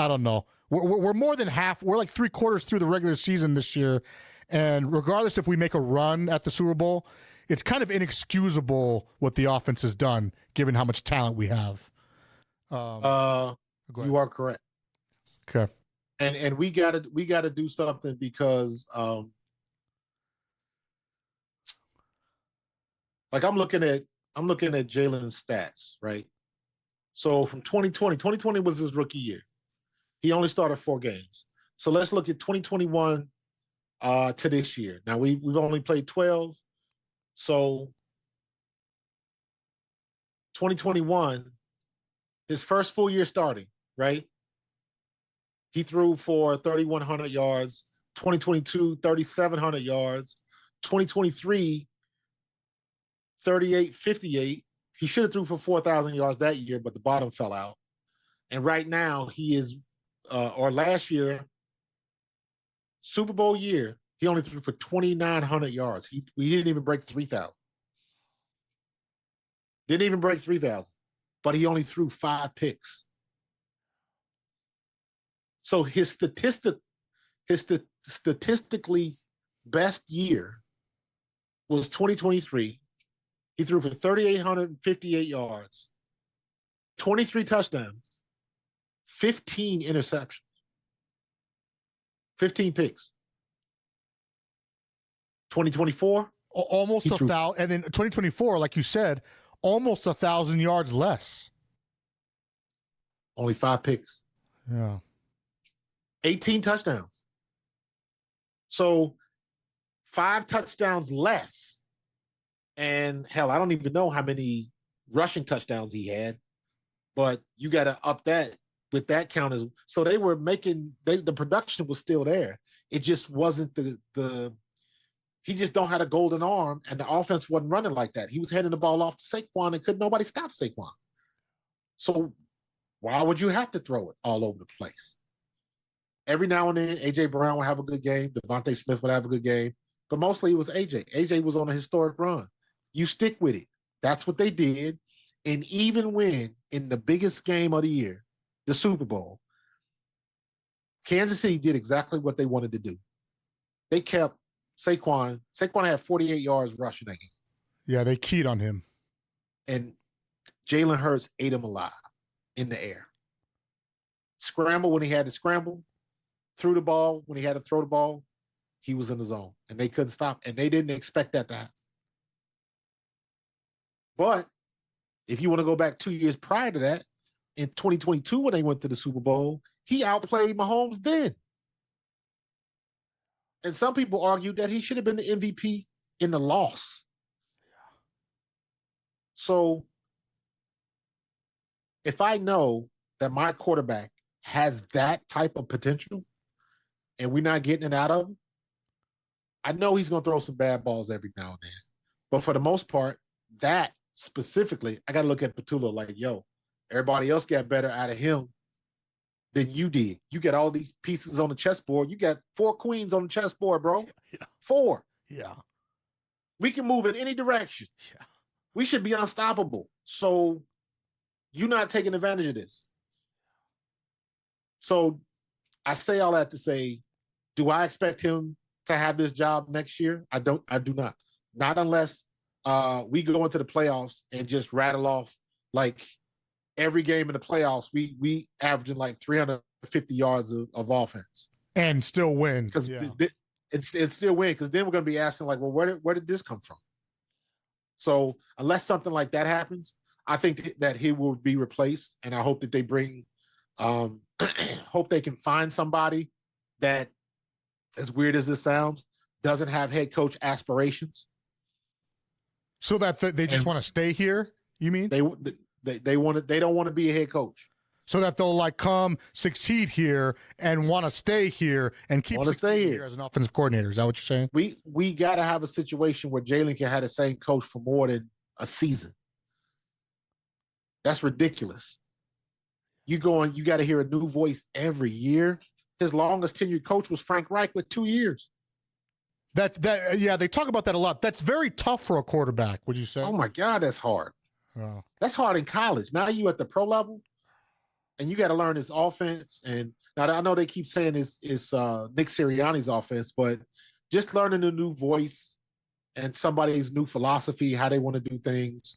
don't know. We're more than half. We're like 3/4 through the regular season this year. And regardless if we make a run at the Super Bowl, it's kind of inexcusable what the offense has done, given how much talent we have. You are correct. Okay. And we gotta do something because like I'm looking at Jalen's stats, right? So from 2020 was his rookie year. He only started 4 games. So let's look at 2021 to this year. Now we've only played 12. So 2021, his first full year starting, right? He threw for 3,100 yards. 2022, 3,700 yards. 2023, 3,858. He should have threw for 4,000 yards that year, but the bottom fell out. And right now he is, or last year, Super Bowl year, he only threw for 2,900 yards. We didn't even break 3,000. Didn't even break 3,000, but he only threw 5 picks. So his statistically best year was 2023. He threw for 3,858 yards, 23 touchdowns, 15 interceptions, 15 picks. 2024, almost 1,000, and in 2024, like you said, almost 1,000 yards less. Only 5 picks. Yeah. 18 touchdowns. So 5 touchdowns less. And hell, I don't even know how many rushing touchdowns he had, but you got to up that with that count as so they were making the production was still there. It just wasn't he just don't have a golden arm, and the offense wasn't running like that. He was heading the ball off to Saquon and couldn't nobody stop Saquon. So Why would you have to throw it all over the place? Every now and then, A.J. Brown would have a good game. Devontae Smith would have a good game. But mostly it was A.J. A.J. was on a historic run. You stick with it. That's what they did. And even when in the biggest game of the year, the Super Bowl, Kansas City did exactly what they wanted to do. They kept Saquon. Saquon had 48 yards rushing that game. Yeah, they keyed on him. And Jalen Hurts ate him alive in the air. Scramble when he had to scramble. Threw the ball when he had to throw the ball. He was in the zone. And they couldn't stop. And they didn't expect that to happen. But if you want to go back 2 years prior to that, in 2022 when they went to the Super Bowl, he outplayed Mahomes then. And some people argued that he should have been the MVP in the loss. So if I know that my quarterback has that type of potential and we're not getting it out of him, I know he's going to throw some bad balls every now and then. But for the most part, that specifically, I got to look at Patullo like, yo, everybody else got better out of him than you did. You got all these pieces on the chessboard. You got 4 queens on the chessboard, bro. Yeah. 4. Yeah. We can move in any direction. Yeah. We should be unstoppable. So you're not taking advantage of this. So I say all that to say, do I expect him to have this job next year? I do not. Not unless we go into the playoffs and just rattle off like every game in the playoffs. We averaging like 350 yards of offense and still win. Because yeah. and still win. Because then we're going to be asking like, well, where did this come from? So unless something like that happens, I think that he will be replaced, and I hope that they bring. Hope they can find somebody that, as weird as this sounds, doesn't have head coach aspirations. So that they just want to stay here. You mean they want to? They don't want to be a head coach. So that they'll like come succeed here and want to stay here and keep succeeding here as an offensive coordinator. Is that what you're saying? We got to have a situation where Jalen can have the same coach for more than a season. That's ridiculous. You got to hear a new voice every year. His longest tenured coach was Frank Reich with 2 years. Yeah, they talk about that a lot. That's very tough for a quarterback, would you say? Oh my God, that's hard. Oh. That's hard in college. Now you at the pro level, and you got to learn this offense. And now I know they keep saying it's Nick Sirianni's offense, but just learning a new voice and somebody's new philosophy, how they want to do things,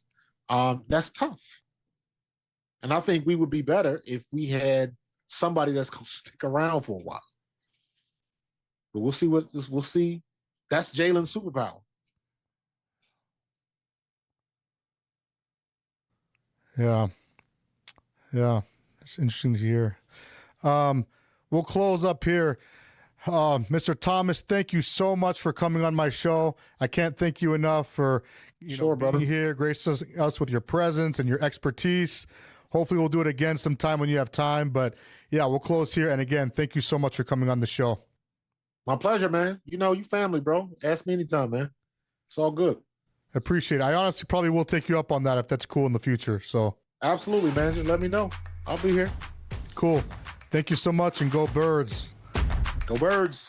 that's tough. And I think we would be better if we had somebody that's going to stick around for a while. But we'll see. That's Jalen's superpower. Yeah. It's interesting to hear. We'll close up here. Mr. Thomas, thank you so much for coming on my show. I can't thank you enough for being here, gracing us with your presence and your expertise. Hopefully we'll do it again sometime when you have time. But yeah, we'll close here. And again, thank you so much for coming on the show. My pleasure, man. You family, bro. Ask me anytime, man. It's all good. Appreciate it. I honestly probably will take you up on that if that's cool in the future. So absolutely, man. Just let me know. I'll be here. Cool. Thank you so much, and go Birds. Go Birds.